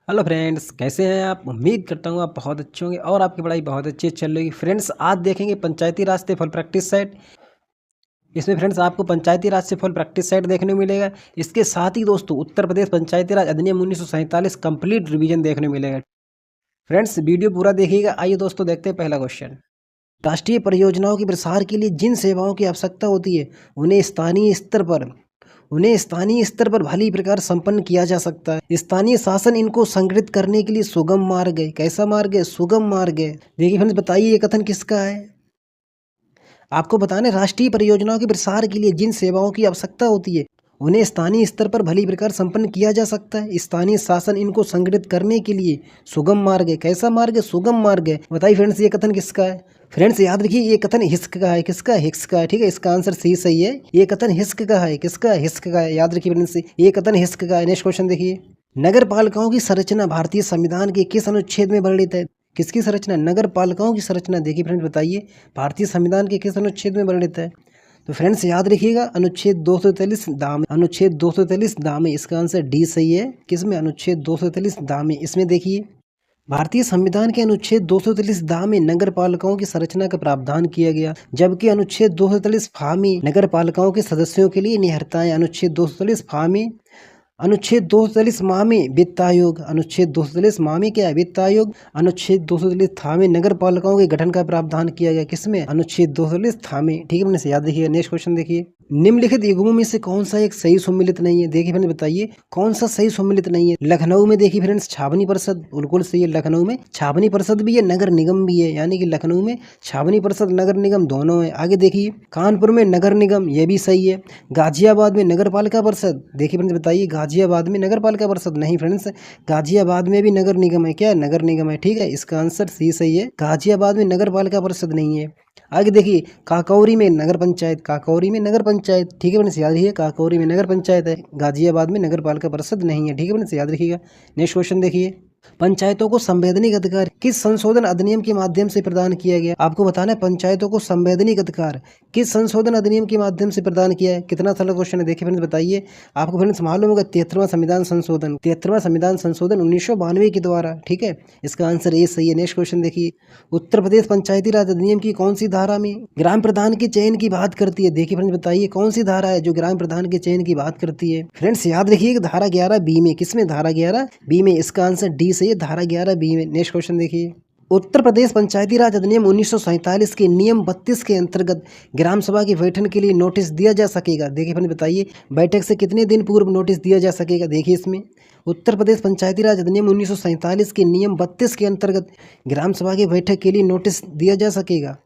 Hello friends, कैसे हैं आप? उम्मीद करता हूँ आप बहुत अच्छे होंगे और आपकी पढ़ाई बहुत अच्छी चल रही है। फ्रेंड्स, आज देखेंगे पंचायती राज से फुल प्रैक्टिस सेट। इसमें फ्रेंड्स आपको पंचायती राज से फुल प्रैक्टिस सेट देखने को मिलेगा। इसके साथ ही दोस्तों उत्तर प्रदेश पंचायती राज अधिनियम 1947 कंप्लीट रिवीजन देखने को मिलेगा। फ्रेंड्स, वीडियो पूरा देखिएगा। आइए दोस्तों देखते हैं पहला क्वेश्चन। राष्ट्रीय परियोजनाओं के प्रसार के लिए जिन सेवाओं की आवश्यकता होती है उन्हें स्थानीय स्तर पर भली प्रकार संपन्न किया जा सकता है। स्थानीय शासन इनको संगठित करने के लिए सुगम मार्ग है। कैसा मार्ग है? सुगम मार्ग है। देखिए फ्रेंड्स, बताइए ये कथन किसका है? आपको बताना है, राष्ट्रीय परियोजनाओं के प्रसार के लिए जिन सेवाओं की आवश्यकता होती है उन्हें स्थानीय स्तर पर भली प्रकार संपन्न किया जा सकता है। स्थानीय शासन इनको संगठित करने के लिए सुगम मार्ग है। कैसा मार्ग है? सुगम मार्ग है। बताइए फ्रेंड्स, ये कथन किसका है? फ्रेंड्स, याद रखिए ये कथन हिस्क का है। किसका? हिक्स का है। ठीक है, इसका आंसर सी सही है। ये कथन हिस्क का है। किसका? हिस्क का है। याद रखिए फ्रेंड्स, ये कथन हिस्क का है। नेक्स्ट क्वेश्चन देखिए। नगर पालिकाओं की संरचना भारतीय संविधान के किस अनुच्छेद में वर्णित है? किसकी संरचना? नगर पालिकाओं की संरचना। देखिए फ्रेंड्स, बताइए भारतीय संविधान के किस अनुच्छेद में वर्णित है? तो फ्रेंड्स याद रखिएगा, अनुच्छेद 243 दाम। अनुच्छेद 243 दाम में इसका आंसर डी सही है। किसमें? अनुच्छेद 243 दाम में। इसमें देखिए, भारतीय संविधान के अनुच्छेद 243 दा में नगर पालिकाओं की संरचना का प्रावधान किया गया, जबकि अनुच्छेद 243 फा में नगर पालिकाओं के सदस्यों के लिए निहरताएं। अनुच्छेद 243 फा में अनुच्छेद 243 माह में वित्त आयोग। अनुच्छेद 243 माह में क्या है? वित्त आयोग। अनुच्छेद 243 था में नगर पालिकाओं के गठन का प्रावधान किया गया। किसमें? अनुच्छेद 243 था में। ठीक है, मैंने से याद रखिएगा। नेक्स्ट क्वेश्चन देखिए। निम्नलिखित युग्मों में से कौन सा एक सही सम्मिलित नहीं है? देखिए फ्रेंड्स, बताइए कौन सा सही सम्मिलित नहीं है। लखनऊ में देखिए फ्रेंड्स छावनी परिषद बिल्कुल सही है। लखनऊ में छावनी परिषद भी है, नगर निगम भी है, यानी कि लखनऊ में छावनी परिषद नगर निगम दोनों है। आगे देखिए, कानपुर में नगर निगम, ये भी सही है। गाजियाबाद में नगर पालिका परिषद। देखिए फ्रेंड्स, बताइए गाजियाबाद में नगर पालिका परिषद नहीं फ्रेंड्स, गाजियाबाद में भी नगर निगम है। क्या? नगर निगम है। ठीक है, इसका आंसर सी सही है। गाजियाबाद में नगर पालिका परिषद नहीं है। आगे देखिए, काकौरी में नगर पंचायत। काकौरी में नगर पंचायत। ठीक है फ्रेंड्स, याद रखिए काकौरी में नगर पंचायत है, गाजियाबाद में नगर पालिका परिषद नहीं है। ठीक है फ्रेंड्स, याद रखिएगा। नेक्स्ट क्वेश्चन देखिए। पंचायतों को संवैधानिक अधिकार किस संशोधन अधिनियम के माध्यम से प्रदान किया गया? आपको बताना है, पंचायतों को संवैधानिक अधिकार किस संशोधन अधिनियम के माध्यम से प्रदान किया है? कितना सरल क्वेश्चन है। देखिए फ्रेंड्स, बताइए। आपको फ्रेंड्स मालूम होगा 73वां संविधान संशोधन। 73वां संविधान संशोधन 1992 के द्वारा। ठीक है, इसका आंसर ए सही है। नेक्स्ट क्वेश्चन देखिए। उत्तर प्रदेश पंचायती राज अधिनियम की कौन सी धारा में ग्राम प्रधान के चयन की बात करती है? देखिए फ्रेंड्स, बताइए कौन सी धारा है जो ग्राम प्रधान के चयन की बात करती है? फ्रेंड्स याद रखिए, धारा 11 बी में। किसमें? धारा 11 बी में। इसका आंसर डी सही है, धारा 11 बी में। नेक्स्ट क्वेश्चन देखिए। उत्तर प्रदेश पंचायती राज अधिनियम 1947 के नियम 32 के अंतर्गत ग्राम सभा के बैठक के लिए नोटिस दिया जा सकेगा। देखिए फ्रेंड्स, बताइए बैठक से कितने दिन पूर्व नोटिस दिया जा सकेगा? देखिए इसमें उत्तर प्रदेश पंचायती राज अधिनियम 1947 के नियम 32 के अंतर्गत ग्राम सभा की बैठक के लिए नोटिस दिया जा सकेगा।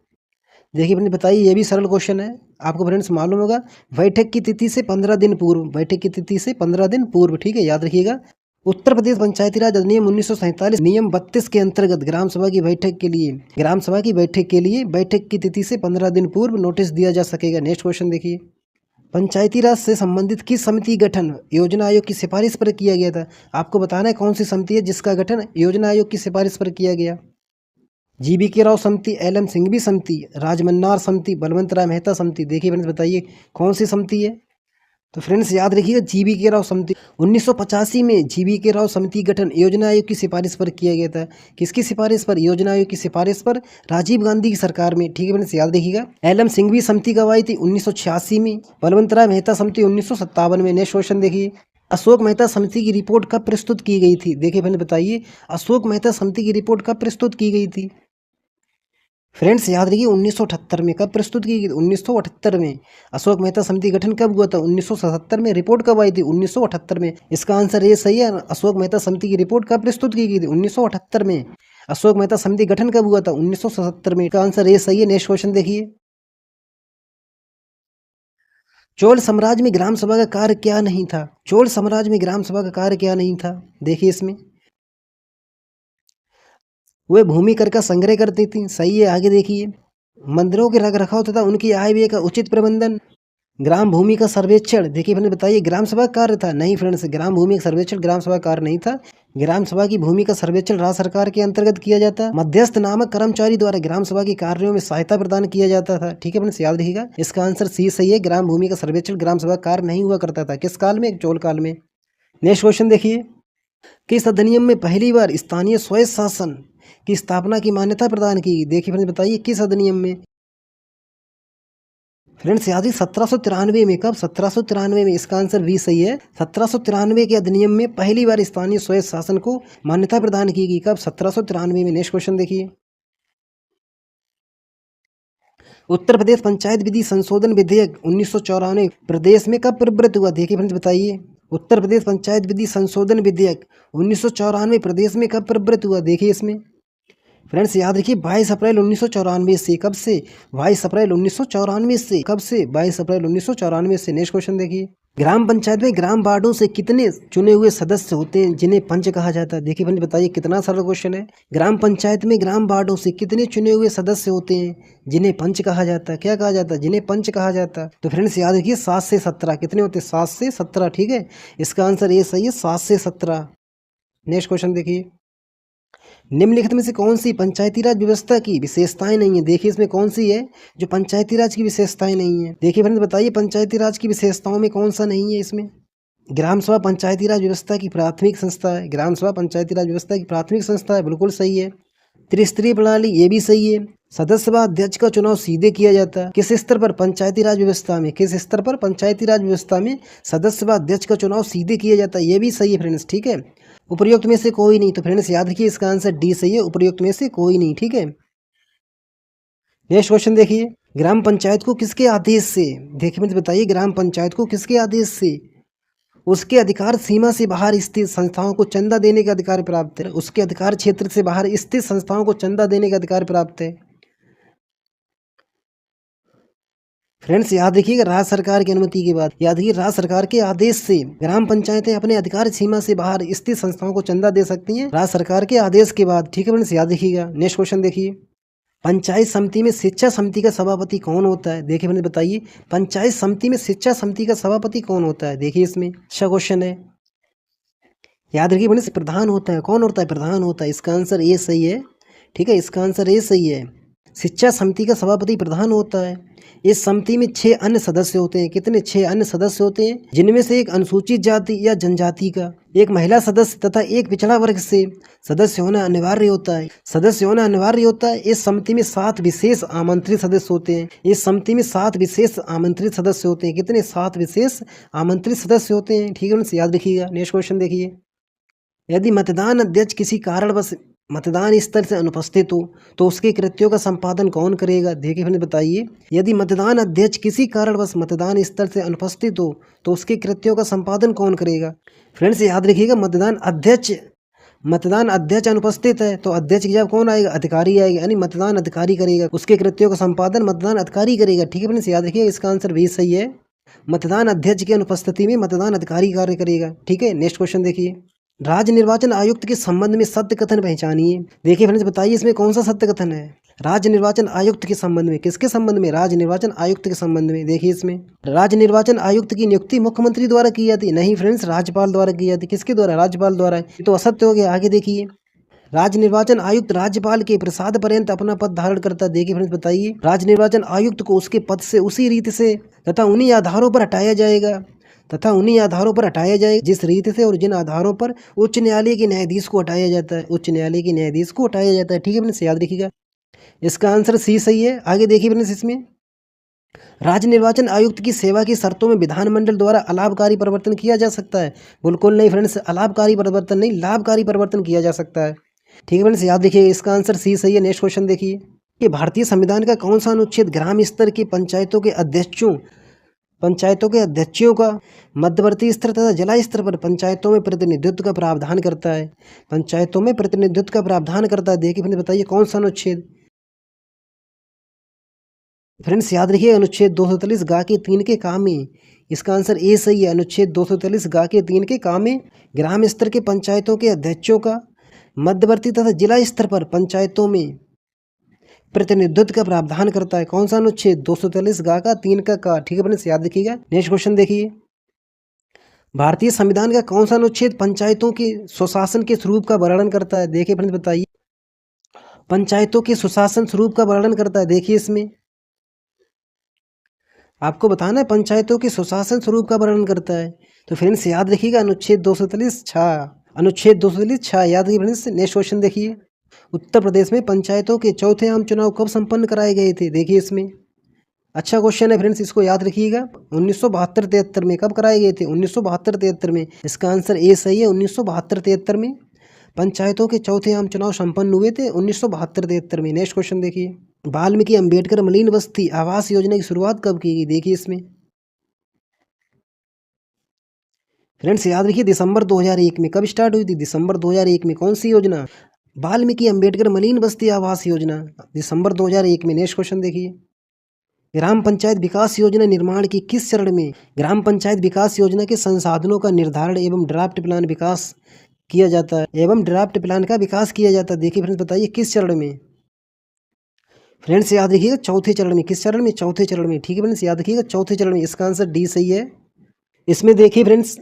देखिए फ्रेंड्स, बताइए ये भी सरल क्वेश्चन है। आपको फ्रेंड्स मालूम होगा, बैठक की तिथि से 15 दिन पूर्व। बैठक की तिथि से 15 दिन पूर्व। ठीक है, याद रखिएगा। उत्तर प्रदेश पंचायती राज अधिनियम 1947 नियम 32 के अंतर्गत ग्राम सभा की बैठक के लिए बैठक की तिथि से 15 दिन पूर्व नोटिस दिया जा सकेगा। नेक्स्ट क्वेश्चन देखिए। पंचायती राज से संबंधित किस समिति गठन योजना आयोग की सिफारिश पर किया गया था? आपको बताना है कौन सी समिति है जिसका गठन योजना आयोग की सिफारिश पर किया गया। GBK राव समिति, LM सिंघवी समिति, राजमन्नार समिति, बलवंत राय मेहता समिति। देखिए फ्रेंड्स, बताइए कौन सी समिति है? तो फ्रेंड्स याद रखिएगा, GBK राव समिति। 1985 में GBK राव समिति गठन योजना आयोग की सिफारिश पर किया गया था। किसकी सिफारिश पर? योजना आयोग की सिफारिश पर, राजीव गांधी की सरकार में। ठीक है फ्रेंड्स, याद रखिएगा। LM सिंघवी समिति कब आई थी? 1986 में। बलवंत राय मेहता समिति 1957 में। नेक्स्ट क्वेश्चन देखिए। अशोक मेहता समिति की रिपोर्ट कब प्रस्तुत की गई थी? देखिए फ्रेंड्स, बताइए अशोक मेहता समिति की रिपोर्ट कब प्रस्तुत की गई थी? फ्रेंड्स याद रखिए, 1978 में। कब प्रस्तुत की गई? 1978 में। अशोक मेहता समिति गठन कब हुआ था? 1977 में। रिपोर्ट कब आई थी? 1978 में। इसका आंसर ये सही है। अशोक मेहता समिति की रिपोर्ट कब प्रस्तुत की गई थी? 1978 में। अशोक मेहता समिति गठन कब हुआ था? 1977 में। इसका आंसर ये सही है। नेक्स्ट क्वेश्चन देखिए। चोल साम्राज्य में ग्राम सभा का कार्य क्या नहीं था? चोल साम्राज्य में ग्राम सभा का कार्य क्या नहीं था? देखिए इसमें, वे भूमि कर का संग्रह करती थी। सही है। आगे देखिए, मंदिरों के रख रखाव तथा उनकी आय व्यय का उचित प्रबंधन, ग्राम भूमि का सर्वेक्षण। देखिए फ्रेंड्स, बताइए ग्राम सभा का कार्य था? नहीं फ्रेंड्स, ग्राम भूमि का सर्वेक्षण ग्राम सभा का कार्य नहीं था। ग्राम सभा की भूमि का सर्वेक्षण राज्य सरकार के अंतर्गत किया जाता। मध्यस्थ नामक कर्मचारी द्वारा ग्राम सभा के कार्यों में सहायता प्रदान किया जाता था। ठीक है फ्रेंड्स, याद रखिएगा। इसका आंसर सी सही है। ग्राम भूमि का सर्वेक्षण ग्राम सभा कार्य नहीं हुआ करता था। किस काल में? चोल काल में। नेक्स्ट क्वेश्चन देखिए। किस अधिनियम में पहली बार स्थानीय स्वयं शासन की स्थापना की मान्यता प्रदान की? देखिए फ्रेंड्स बताइए किस अधिनियम में। फ्रेंड्स याद ही 1793 में। कब? 1793 में। इसका आंसर बी सही है। 1793 के अधिनियम में पहली बार स्थानीय स्वयं शासन को मान्यता प्रदान की गई। कब? 1793 में। नेक्स्ट क्वेश्चन देखिए। उत्तर प्रदेश पंचायत विधि संशोधन विधेयक 1994 प्रदेश में कब प्रवृत्त हुआ? देखिए फ्रेंड्स बताइए। उत्तर प्रदेश पंचायत विधि संशोधन विधेयक 1994 प्रदेश में कब प्रवृत्त हुआ? देखिए इसमें फ्रेंड्स याद रखिए 22 अप्रैल 1994 से। कब से? 22 अप्रैल 1994 से। कब से? 22 अप्रैल 1994 से। नेक्स्ट क्वेश्चन देखिए। ग्राम पंचायत में ग्राम वार्डों से कितने चुने हुए सदस्य होते हैं जिन्हें पंच कहा जाता है? देखिए फ्रेंड्स बताइए कितना सरल क्वेश्चन है। ग्राम पंचायत में ग्राम वार्डों से कितने चुने हुए सदस्य होते हैं जिन्हें पंच कहा जाता है? क्या कहा जाता है? जिन्हें पंच कहा जाता है। तो फ्रेंड्स याद रखिए 7 से 17। कितने होते हैं? 7 से 17। ठीक है, इसका आंसर ये सही है, 7 से 17। नेक्स्ट क्वेश्चन देखिए। निम्नलिखित में से कौन सी पंचायती राज व्यवस्था की विशेषताएं नहीं है? देखिए इसमें कौन सी है जो पंचायती राज की विशेषताएं नहीं है? देखिए फ्रेंड्स बताइए पंचायती राज की विशेषताओं में कौन सा नहीं है इसमें? ग्राम सभा पंचायती राज व्यवस्था की प्राथमिक संस्था है। ग्राम सभा पंचायती राज व्यवस्था की प्राथमिक संस्था है, बिल्कुल सही है। त्रिस्तरीय प्रणाली, ये भी सही है। सदस्य सभा अध्यक्ष का चुनाव सीधे किया जाता है। किस स्तर पर? पंचायती राज व्यवस्था में। किस स्तर पर? पंचायती राज व्यवस्था में सदस्य सभा अध्यक्ष का चुनाव सीधे किया जाता है, ये भी सही है फ्रेंड्स। ठीक है, उपयुक्त में से कोई नहीं। तो फ्रेंड्स याद रखिए इसका आंसर डी सही है, उपयुक्त में से कोई नहीं। ठीक है, नेक्स्ट क्वेश्चन देखिए। ग्राम पंचायत को किसके आदेश से? देखिए फ्रेंड्स बताइए ग्राम पंचायत को किसके आदेश से उसके अधिकार सीमा से बाहर स्थित संस्थाओं को चंदा देने का अधिकार प्राप्त है? उसके अधिकार क्षेत्र से बाहर स्थित संस्थाओं को चंदा देने का अधिकार प्राप्त है। फ्रेंड्स याद रखिएगा राज्य सरकार की अनुमति के बाद, याद रखिए राज्य सरकार के आदेश से ग्राम पंचायतें अपने अधिकार सीमा से बाहर स्थित संस्थाओं को चंदा दे सकती हैं राज्य सरकार के आदेश के बाद। ठीक है फ्रेंड्स, याद रखिएगा। नेक्स्ट क्वेश्चन देखिए। पंचायत समिति में शिक्षा समिति का सभापति कौन होता है? देखिए फ्रेंड्स बताइए पंचायत समिति में शिक्षा समिति का सभापति कौन होता है? देखिए इसमें अच्छा क्वेश्चन है, याद रखिए फ्रेंड्स प्रधान होता है। कौन होता है? प्रधान होता है। इसका आंसर ए सही है। ठीक है, इसका आंसर ए सही है। शिक्षा समिति का सभापति प्रधान होता है। इस समिति में 6 अन्य सदस्य होते हैं। कितने? 6 अन्य सदस्य होते हैं, जिनमें से एक अनुसूचित जाति या जनजाति का, एक महिला सदस्य तथा एक पिछड़ा वर्ग से सदस्य होना अनिवार्य होता है। सदस्य होना अनिवार्य होता है। इस समिति में 7 विशेष आमंत्रित सदस्य होते हैं। इस समिति में 7 विशेष आमंत्रित सदस्य होते हैं। कितने? 7 विशेष आमंत्रित सदस्य होते हैं। ठीक है, याद रखिएगा। नेक्स्ट क्वेश्चन देखिए। यदि मतदान अध्यक्ष किसी कारणवश मतदान स्थल से अनुपस्थित हो तो उसके कृत्यों का संपादन कौन करेगा? देखिए फ्रेंड्स बताइए यदि मतदान अध्यक्ष किसी कारणवश मतदान स्थल से अनुपस्थित हो तो उसके कृत्यों का संपादन कौन करेगा? फ्रेंड्स याद रखिएगा मतदान अध्यक्ष अनुपस्थित है तो अध्यक्ष की जगह कौन आएगा? अधिकारी आएगा, यानी मतदान अधिकारी करेगा। उसके कृत्यों का संपादन मतदान अधिकारी करेगा। ठीक है फ्रेंड्स, याद रखिएगा इसका आंसर भी सही है। मतदान अध्यक्ष की अनुपस्थिति में मतदान अधिकारी कार्य करेगा। ठीक है, नेक्स्ट क्वेश्चन देखिए। राज्य निर्वाचन आयुक्त के संबंध में सत्य कथन पहचानिए। देखिए फ्रेंड्स बताइए इसमें कौन सा सत्य कथन है? राज्य निर्वाचन आयुक्त के संबंध में। किसके संबंध में? राज्य निर्वाचन आयुक्त के संबंध में। देखिए इसमें राज्य निर्वाचन आयुक्त की नियुक्ति मुख्यमंत्री द्वारा की जाती है। नहीं फ्रेंड्स, राज्यपाल द्वारा की जाती है। किसके द्वारा? राज्यपाल द्वारा। ये तो असत्य हो गया। आगे देखिए। राज्य निर्वाचन आयुक्त राज्यपाल के प्रसाद पर्यंत अपना पद धारण करता है। देखिए फ्रेंड्स बताइए राज्य निर्वाचन आयुक्त को उसके पद से उसी रीति से तथा उन्हीं आधारों पर हटाया जाएगा जिस रीति से और जिन आधारों पर उच्च न्यायालय के न्यायाधीश को हटाया जाता है। उच्च न्यायालय के न्यायाधीश को हटाया जाता है। ठीक है फ्रेंड्स, याद रखिएगा इसका आंसर सी सही है। आगे देखिए फ्रेंड्स, इसमें राज्य निर्वाचन आयुक्त की सेवा की शर्तों में विधानमंडल द्वारा अलाभकारी परिवर्तन किया जा सकता है? बिल्कुल नहीं फ्रेंड्स, अलाभकारी परिवर्तन नहीं, लाभकारी परिवर्तन किया जा सकता है। ठीक है फ्रेंड्स, याद रखिए इसका आंसर सी सही है। नेक्स्ट क्वेश्चन देखिए कि भारतीय संविधान का कौन सा अनुच्छेद ग्राम स्तर की पंचायतों के अध्यक्षों का मध्यवर्ती स्तर तथा जिला स्तर पर पंचायतों में प्रतिनिधित्व का प्रावधान करता है? देखिए फ्रेंड्स बताइए कौन सा अनुच्छेद? फ्रेंड्स याद रखिए अनुच्छेद 243 गा के 3 के काम में। इसका आंसर ए सही है। अनुच्छेद 243 गा के 3 के काम में ग्राम स्तर के पंचायतों के अध्यक्षों का मध्यवर्ती तथा जिला स्तर पर पंचायतों में प्रतिनिधित्व का प्रावधान करता है। कौन सा अनुच्छेद? 243 गा का 3 का। ठीक है फ्रेंड्स, याद रखिएगा। नेक्स्ट क्वेश्चन देखिए। भारतीय संविधान का कौन सा अनुच्छेद पंचायतों के सुशासन के स्वरूप का वर्णन करता है? देखिए फ्रेंड्स बताइए पंचायतों के सुशासन स्वरूप का वर्णन करता है। देखिए इसमें आपको बताना है पंचायतों के सुशासन स्वरूप का वर्णन करता है। तो फ्रेंड्स याद रखिएगा अनुच्छेद 243 छा अनुच्छेद 246 याद रखिए फ्रेंड्स। नेक्स्ट क्वेश्चन देखिए, उत्तर प्रदेश में पंचायतों के चौथे आम चुनाव कब संपन्न कराए गए थे? देखिए इसमें अच्छा क्वेश्चन है फ्रेंड्स, इसको याद रखिएगा। 1972-73 में। कब कराए गए थे? 1972-73 में। इसका आंसर ए सही है, 1972-73 में पंचायतों के चौथे आम चुनाव संपन्न हुए थे 1972-73 में। नेक्स्ट क्वेश्चन देखिए, वाल्मीकि अंबेडकर मलिन बस्ती आवास योजना की शुरुआत कब की गई? देखिए इसमें फ्रेंड्स याद रखिए, दिसंबर 2001 में। कब स्टार्ट हुई थी? दिसंबर 2001 में। कौन सी योजना? वाल्मीकि अंबेडकर मलिन बस्ती आवास योजना, दिसंबर 2001 में। नेक्स्ट क्वेश्चन देखिए, ग्राम पंचायत विकास योजना निर्माण की किस चरण में ग्राम पंचायत विकास योजना के संसाधनों का निर्धारण एवं ड्राफ्ट प्लान विकास किया जाता है? एवं ड्राफ्ट प्लान का विकास किया जाता है। देखिए फ्रेंड्स, बताइए किस चरण में? फ्रेंड्स याद रखिएगा, चौथे चरण में। किस चरण में? चौथे चरण में। ठीक है फ्रेंड्स, याद रखिएगा चौथे चरण में। इसका आंसर डी सही है। इसमें देखिए फ्रेंड्स,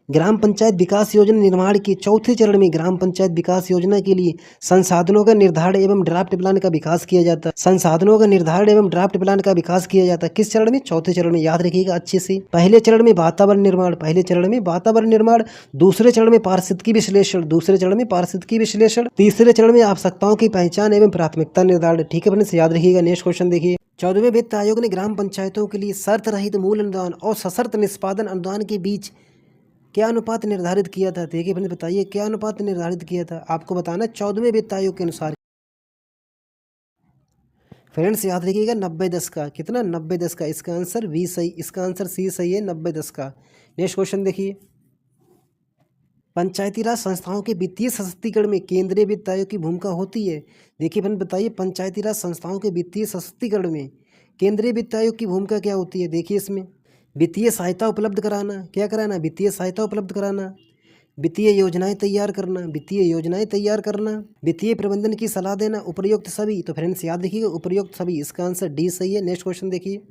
ग्राम पंचायत विकास योजना निर्माण के चौथे चरण में ग्राम पंचायत विकास योजना के लिए संसाधनों का निर्धारण एवं ड्राफ्ट प्लान का विकास किया जाता है। संसाधनों का निर्धारण एवं ड्राफ्ट प्लान का विकास किया जाता है। किस चरण में? चौथे चरण में। याद रखिएगा अच्छे से। पहले चरण में वातावरण निर्माण, पहले चरण में वातावरण निर्माण। दूसरे चरण में पारिस्थितिकी विश्लेषण, दूसरे चरण में पारिस्थितिकी विश्लेषण। तीसरे चरण में आवश्यकताओं की पहचान एवं प्राथमिकता निर्धारण। ठीक है फ्रेंड्स, याद रखिएगा। नेक्स्ट क्वेश्चन देखिए, 14वें वित्त आयोग ने ग्राम पंचायतों के लिए शर्त रहित मूल अनुदान और सशर्त निष्पादन अनुदान के बीच क्या अनुपात निर्धारित किया था? देखिए फ्रेंड्स, बताइए क्या अनुपात निर्धारित किया था? आपको बताना 14वें वित्त आयोग के अनुसार। फ्रेंड्स याद रखिएगा 90-10 का। कितना? 90-10 का। इसका आंसर बी सही, इसका आंसर सी सही है, 90-10 का। नेक्स्ट क्वेश्चन देखिए, पंचायती राज संस्थाओं के वित्तीय सशक्तिकरण में केंद्रीय वित्त आयोग की भूमिका होती है? देखिए फ्रेंड्स, बताइए पंचायती राज संस्थाओं के वित्तीय सशक्तिकरण में केंद्रीय वित्त आयोग की भूमिका क्या होती है? देखिए इसमें वित्तीय सहायता उपलब्ध कराना। क्या कराना? वित्तीय सहायता उपलब्ध कराना। वित्तीय योजनाएं तैयार करना, वित्तीय योजनाएं तैयार करना। वित्तीय प्रबंधन की सलाह देना। उपयुक्त सभी। तो फ्रेंड्स याद रखिएगा, उपयुक्त सभी। इसका आंसर डी सही है। नेक्स्ट क्वेश्चन देखिए,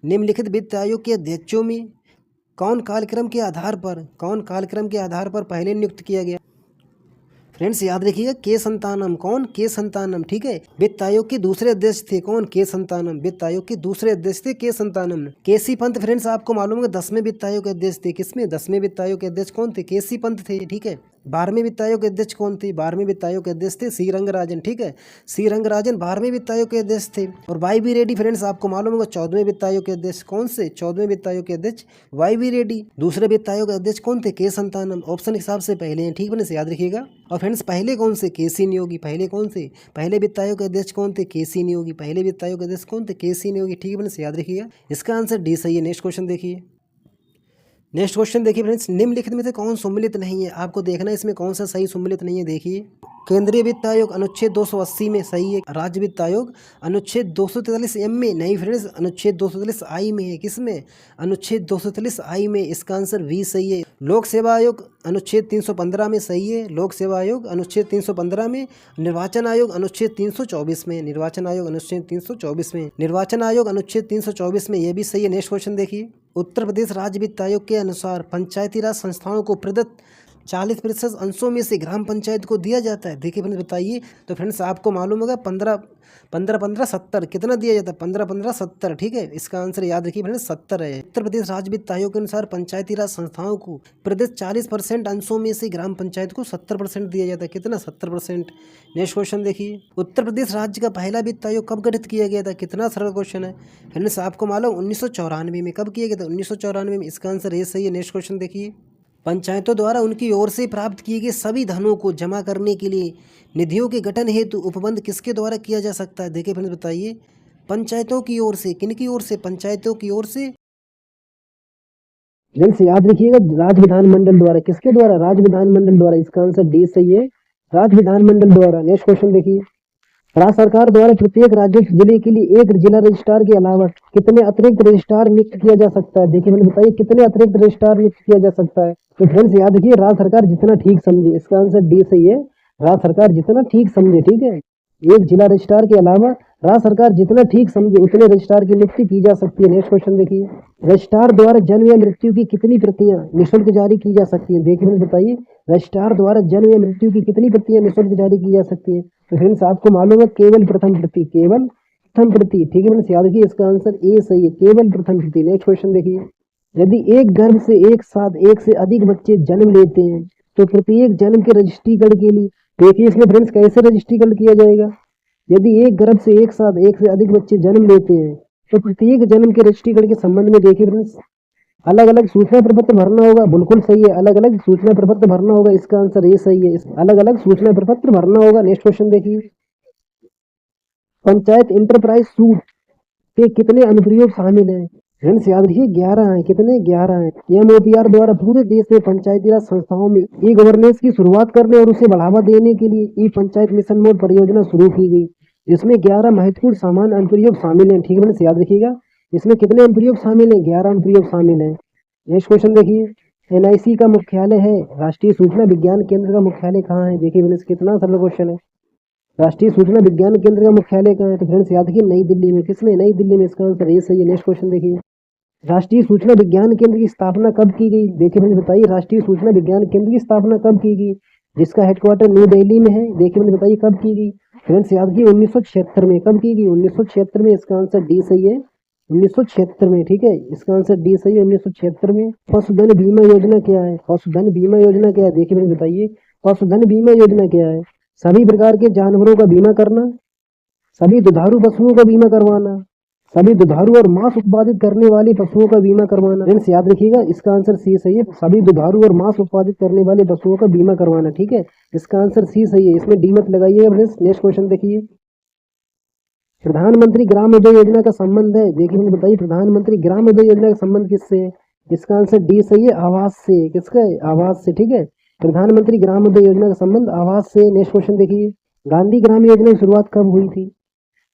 निम्नलिखित वित्त आयोग के अध्यक्षों में कौन कालक्रम के आधार पर पहले नियुक्त किया गया? फ्रेंड्स याद रखिएगा, के संतानम। कौन? के संतानम। ठीक है, वित्त आयोग के दूसरे अध्यक्ष थे कौन? के संतानम। वित्त आयोग के दूसरे अध्यक्ष थे के संतानम। केसी पंत फ्रेंड्स आपको मालूम है 10वें वित्त आयोग के अध्यक्ष थे। किसमें? 10वें वित्त आयोग के अध्यक्ष कौन थे? केसी पंत थे। ठीक है, 12वें वित्त आयोग के अध्यक्ष कौन थे? 12वें वित्त आयोग के अध्यक्ष थे सी रंगराजन। ठीक है, सी रंगराजन 12वें वित्त आयोग के अध्यक्ष थे। और वाई बी रेड्डी फ्रेंड्स आपको मालूम होगा 14वें वित्त आयोग के अध्यक्ष। कौन से? 14वें वित्त आयोग के अध्यक्ष वाई बी रेड्डी। दूसरे वित्त आयोग के अध्यक्ष कौन थे? के संतानम। ऑप्शन के हिसाब से पहले हैं। ठीक है फ्रेंड्स, याद रखिएगा। और फ्रेंड्स पहले कौन से? केसी नियोगी। पहले कौन से? पहले वित्त आयोग के अध्यक्ष कौन थे? केसी नियोगी। पहले वित्त आयोग के अध्यक्ष कौन थे? केसी नियोगी। ठीक है फ्रेंड्स, याद रखिएगा। इसका आंसर डी सही है। नेक्स्ट क्वेश्चन देखिए, नेक्स्ट क्वेश्चन देखिए फ्रेंड्स, निम्नलिखित में से कौन सम्मिलित नहीं है? आपको देखना है इसमें कौन सा सही सम्मिलित नहीं है। देखिए, केंद्रीय वित्त आयोग अनुच्छेद 280 में सही है। राज्य वित्त आयोग अनुच्छेद 243 एम में नहीं फ्रेंड्स, अनुच्छेद 243 आई में है। किसमें? अनुच्छेद 243 आई में। इसका आंसर वी सही है। लोक सेवा आयोग अनुच्छेद 315 में सही है। लोक सेवा आयोग अनुच्छेद 315 में। निर्वाचन आयोग अनुच्छेद 324 में। निर्वाचन आयोग अनुच्छेद 324 में। निर्वाचन आयोग अनुच्छेद 324 में, यह भी सही है। नेक्स्ट क्वेश्चन देखिए, उत्तर प्रदेश राज्य वित्त आयोग के अनुसार पंचायती राज संस्थाओं को प्रदत्त 40% अंशों में से ग्राम पंचायत को दिया जाता है। देखिए फ्रेंड्स, बताइए। तो फ्रेंड्स आपको मालूम होगा 15-15-70 कितना दिया जाता है? 15-15-70। ठीक है, इसका आंसर याद रखिए फ्रेंड्स, 70 है। उत्तर प्रदेश राज्य वित्त आयोग के अनुसार पंचायती राज संस्थाओं को प्रदत्त 40% अंशों में से ग्राम पंचायत को 70% दिया जाता है। कितना? 70%। नेक्स्ट क्वेश्चन देखिए, उत्तर प्रदेश राज्य का पहला वित्त आयोग कब गठित किया गया था? कितना सरल क्वेश्चन है फ्रेंड्स, आपको मालूम 1994 में। कब किया गया था? 1994 में। इसका आंसर ये सही है। नेक्स्ट क्वेश्चन देखिए, पंचायतों द्वारा उनकी ओर से प्राप्त किए गए सभी धनों को जमा करने के लिए निधियों के गठन हेतु उपबंध किसके द्वारा किया जा सकता है? देखिए फ्रेंड्स, बताइए। पंचायतों की ओर से। किन की ओर से? पंचायतों की ओर से। फ्रेंड्स याद रखिएगा, राज्य विधानमंडल द्वारा। किसके द्वारा? राज्य विधानमंडल द्वारा। इसका आंसर डी सही है, राज्य विधानमंडल द्वारा। नेक्स्ट क्वेश्चन देखिए, राज्य सरकार द्वारा प्रत्येक राज्य जिले के लिए एक जिला रजिस्ट्रार के अलावा कितने अतिरिक्त रजिस्ट्रार नियुक्त किया जा सकता है? देखिए मैंने बताइए कितने अतिरिक्त रजिस्ट्रार नियुक्त किया जा सकता है। तो फ्रेंड्स याद रखिए, राज्य सरकार जितना ठीक समझे। इसका आंसर डी सही है, राज्य सरकार जितना ठीक समझे। ठीक है, एक जिला रजिस्ट्रार के अलावा राज्य सरकार जितना ठीक समझे उतने रजिस्ट्रार की नियुक्ति की जा सकती है। नेक्स्ट क्वेश्चन देखिए, रजिस्ट्रार द्वारा जन्म या मृत्यु की कितनी प्रतियां निःशुल्क जारी की जा सकती हैं? देखिए मैंने बताइए, रजिस्ट्रार द्वारा जन्म या मृत्यु की कितनी प्रतियां निःशुल्क जारी की जा सकती हैं? तो फ्रेंड्स आपको मालूम है केवल प्रथम प्रति। केवल प्रथम प्रति। ठीक है फ्रेंड्स, याद रखिए इसका आंसर ए सही है, केवल प्रथम प्रति। नेक्स्ट क्वेश्चन देखिए, यदि एक गर्भ से एक साथ एक से अधिक बच्चे जन्म लेते हैं तो प्रत्येक जन्म के रजिस्ट्रीकरण के लिए, देखिए इसमें फ्रेंड्स कैसे रजिस्ट्रीकरण किया जाएगा। यदि एक गर्भ से एक साथ एक से अधिक बच्चे जन्म लेते हैं तो प्रत्येक जन्म के रजिस्ट्रीकरण के संबंध में देखिए फ्रेंड्स अलग अलग सूचना प्रपत्र भरना होगा। बिल्कुल सही है, अलग अलग सूचना प्रपत्र भरना होगा। इसका आंसर ये सही है, अलग अलग सूचना प्रपत्र भरना होगा। नेक्स्ट क्वेश्चन देखिए, पंचायत इंटरप्राइज सूट के कितने अनुप्रयोग शामिल हैं। फ्रेंड्स याद रखिए 11 हैं। कितने? 11 हैं। एमओपीआर द्वारा पूरे देश में पंचायती राज संस्थाओं में ई गवर्नेंस की शुरुआत करने और उसे बढ़ावा देने के लिए ई पंचायत मिशन मोड परियोजना शुरू की गई। इसमें 11 महत्वपूर्ण सामान्य अनुप्रयोग शामिल हैं। ठीक है, याद रखिएगा इसमें कितने अनुप्रयोग शामिल हैं? 11 अनुप्रयोग शामिल हैं। नेक्स्ट क्वेश्चन देखिए, एनआईसी का मुख्यालय है, राष्ट्रीय सूचना विज्ञान केंद्र का मुख्यालय कहाँ है? देखिए फ्रेंड्स कितना सरल क्वेश्चन है। राष्ट्रीय सूचना विज्ञान केंद्र का मुख्यालय कहाँ है? तो फ्रेंड्स याद रखिए नई दिल्ली में। किसमें? नई दिल्ली में। इसका आंसर ये सही है। नेक्स्ट क्वेश्चन देखिए, राष्ट्रीय सूचना विज्ञान केंद्र की स्थापना कब की गई? देखिए फ्रेंड्स बताइए राष्ट्रीय सूचना विज्ञान केंद्र की स्थापना कब की गई? जिसका हेडक्वार्टर न्यू दिल्ली में है। देखिए फ्रेंड्स बताइए कब की गई? फ्रेंड्स याद रखिए 1976 में। कब की गई? 1976 में। इसका आंसर डी सही है, 1976 में। ठीक है, इसका आंसर डी सही है, 1976 में। पशुधन बीमा योजना क्या है? पशुधन बीमा योजना क्या है? देखिए फ्रेंड्स बताइए पशुधन बीमा योजना क्या है? सभी प्रकार के जानवरों का बीमा करना, सभी दुधारू पशुओं का बीमा करवाना, सभी दुधारू और मांस उत्पादित करने वाले पशुओं का बीमा करवाना। फ्रेंड्स याद रखिएगा इसका आंसर सी सही है, सभी दुधारू और मांस उत्पादित करने वाले पशुओं का बीमा करवाना। ठीक है, इसका आंसर सी सही है, इसमें डी मत लगाइएगा फ्रेंड्स। नेक्स्ट क्वेश्चन देखिए, प्रधानमंत्री ग्राम उदय योजना का संबंध है। देखिए मुझे बताइए प्रधानमंत्री ग्राम उदय योजना का संबंध किससे है? इसका आंसर डी सही है, आवास से। किसका है? आवास से। ठीक है, प्रधानमंत्री ग्राम उदय योजना का संबंध आवास से। नेक्स्ट क्वेश्चन देखिए, गांधी ग्राम योजना की शुरुआत कब हुई थी?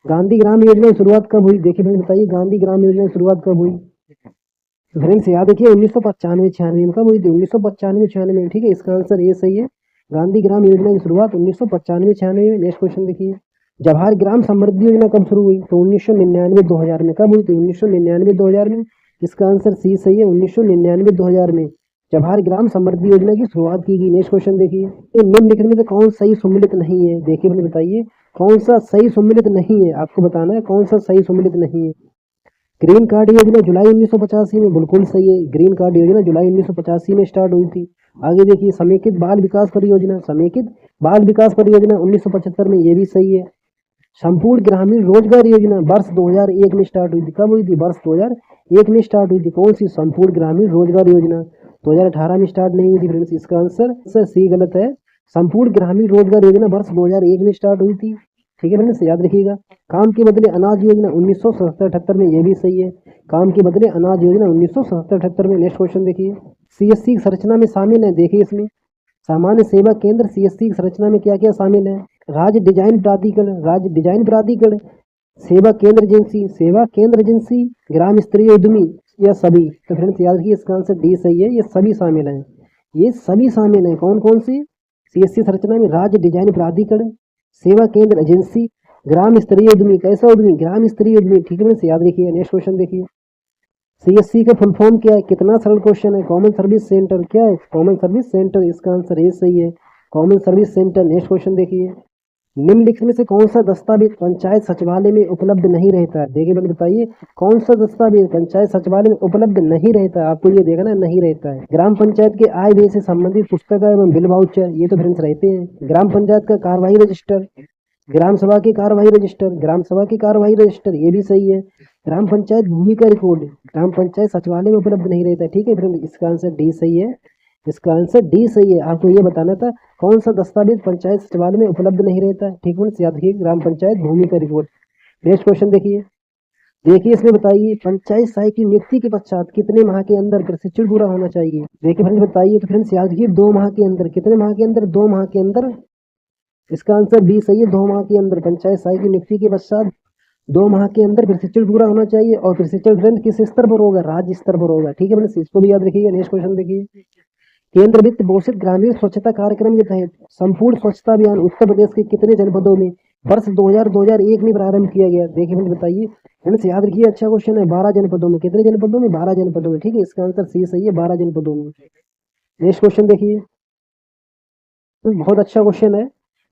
गांधी ग्राम योजना की शुरुआत कब हुई? देखिए फ्रेंड्स बताइए गांधी ग्राम योजना की शुरुआत कब हुई? तो फ्रेंड्स याद रखिए 1995-96 में। कब हुई थी? 1995-96 में। ठीक है, इसका आंसर ये सही है, गांधी ग्राम योजना की शुरुआत 1995-96 में। नेक्स्ट क्वेश्चन देखिए, जवाहर ग्राम समृद्धि योजना कब शुरू हुई? तो 1999-2000 में। कब हुई थी? 1999-2000 में। इसका आंसर सी सही है, 1999-2000 में जवाहर ग्राम समृद्धि योजना की शुरुआत की गई। नेक्स्ट क्वेश्चन देखिए, निम्नलिखित में से कौन सही सम्मिलित नहीं है? देखिए मैंने बताइए कौन सा सही सम्मिलित नहीं है, आपको बताना है कौन सा सही सम्मिलित नहीं है। ग्रीन कार्ड योजना जुलाई 1985 में। बिल्कुल सही है, ग्रीन कार्ड योजना जुलाई 1985 में स्टार्ट हुई थी। आगे देखिए, समेकित बाल विकास परियोजना, समेकित बाल विकास परियोजना 1975 में। ये भी सही है। संपूर्ण ग्रामीण रोजगार योजना वर्ष 2001 में स्टार्ट हुई थी। कब हुई थी? वर्ष 2001 में स्टार्ट हुई थी। कौन सी? संपूर्ण ग्रामीण रोजगार योजना 2018 में स्टार्ट नहीं हुई थी। फ्रेंड्स इसका आंसर सी गलत है, संपूर्ण ग्रामीण रोजगार योजना वर्ष 2001 में स्टार्ट हुई थी। ठीक है फ्रेंड्स, याद रखिएगा। काम के बदले अनाज योजना 1977-78 में। ये भी सही है, काम के बदले अनाज योजना 1977-78 में। नेक्स्ट क्वेश्चन देखिए, सीएससी की संरचना में शामिल है। देखिए इसमें सामान्य सेवा केंद्र सीएससी की संरचना में क्या क्या शामिल है? राज्य डिजाइन प्राधिकरण, राज्य डिजाइन प्राधिकरण, सेवा केंद्र एजेंसी, सेवा केंद्र एजेंसी, ग्राम स्तरीय उद्यमी, या सभी। तो फ्रेंड्स याद रखिए इसका आंसर डी सही है, ये सभी शामिल हैं, ये सभी शामिल हैं। कौन कौन सी? सीएससी संरचना में राज्य डिजाइन प्राधिकरण, सेवा केंद्र एजेंसी, ग्राम स्तरीय उद्यमी। कैसा उद्यमी? ग्राम स्तरीय उद्यमी। ठीक है फ्रेंड्स, याद रखिए। नेक्स्ट क्वेश्चन देखिए, सीएससी का फुल फॉर्म क्या है? कितना सरल क्वेश्चन है। Common service centre. क्या है? Common service centre. इसका आंसर ये सही है, common service centre. Next question देखिए, निम्नलिखित में से कौन सा दस्तावेज पंचायत सचिवालय में उपलब्ध नहीं रहता है? देखिए मैंने बताइए कौन सा दस्तावेज पंचायत सचिवालय में उपलब्ध नहीं रहता है। आपको ये देखना है, नहीं रहता है। ग्राम पंचायत के आय व्यय से संबंधित पुस्तक एवं बिल वाउचर, ये तो फ्रेंड्स रहते हैं। ग्राम पंचायत का कार्यवाही रजिस्टर, ग्राम सभा की कार्यवाही रजिस्टर, ग्राम सभा की कार्यवाही रजिस्टर, ये भी सही है। ग्राम पंचायत भूमि का रिकॉर्ड ग्राम पंचायत सचिवालय में उपलब्ध नहीं रहता है। ठीक है फ्रेंड, इसका आंसर डी सही है, इसका आंसर डी सही है। आपको ये बताना था कौन सा दस्तावेज पंचायत सचिवालय में उपलब्ध नहीं रहता है। ठीक है, याद रखिए ग्राम पंचायत भूमि का रिकॉर्ड। नेक्स्ट क्वेश्चन देखिए, देखिए इसमें बताइए पंचायत सहायक की नियुक्ति के पश्चात कितने माह के अंदर प्रशिक्षण पूरा होना चाहिए। देखिए फ्रेंड्स बताइए, तो फ्रेंड्स याद रखिए 2 माह के अंदर। कितने माह के अंदर? 2 माह के अंदर। इसका आंसर बी सही है, 2 माह के अंदर पंचायत सहायक की नियुक्ति के पश्चात 2 माह के अंदर प्रशिक्षण पूरा होना चाहिए। और प्रशिक्षण फ्रेंड किस स्तर पर होगा? राज्य स्तर पर होगा। ठीक है फ्रेंड्स, इसको भी याद रखिएगा। नेक्स्ट क्वेश्चन देखिए, केंद्र वित्त पोषित ग्रामीण स्वच्छता कार्यक्रम के तहत संपूर्ण स्वच्छता अभियान उत्तर प्रदेश के कितने जनपदों में वर्ष 2000-2001 में प्रारंभ किया गया? देखिए फ्रेंड्स बताइए। फ्रेंड्स याद रखिए, अच्छा क्वेश्चन है। 12 जनपदों में। कितने जनपदों में? 12 जनपदों में। ठीक है, इसका आंसर सी सही है, 12 जनपदों में। नेक्स्ट क्वेश्चन देखिए, बहुत अच्छा क्वेश्चन है।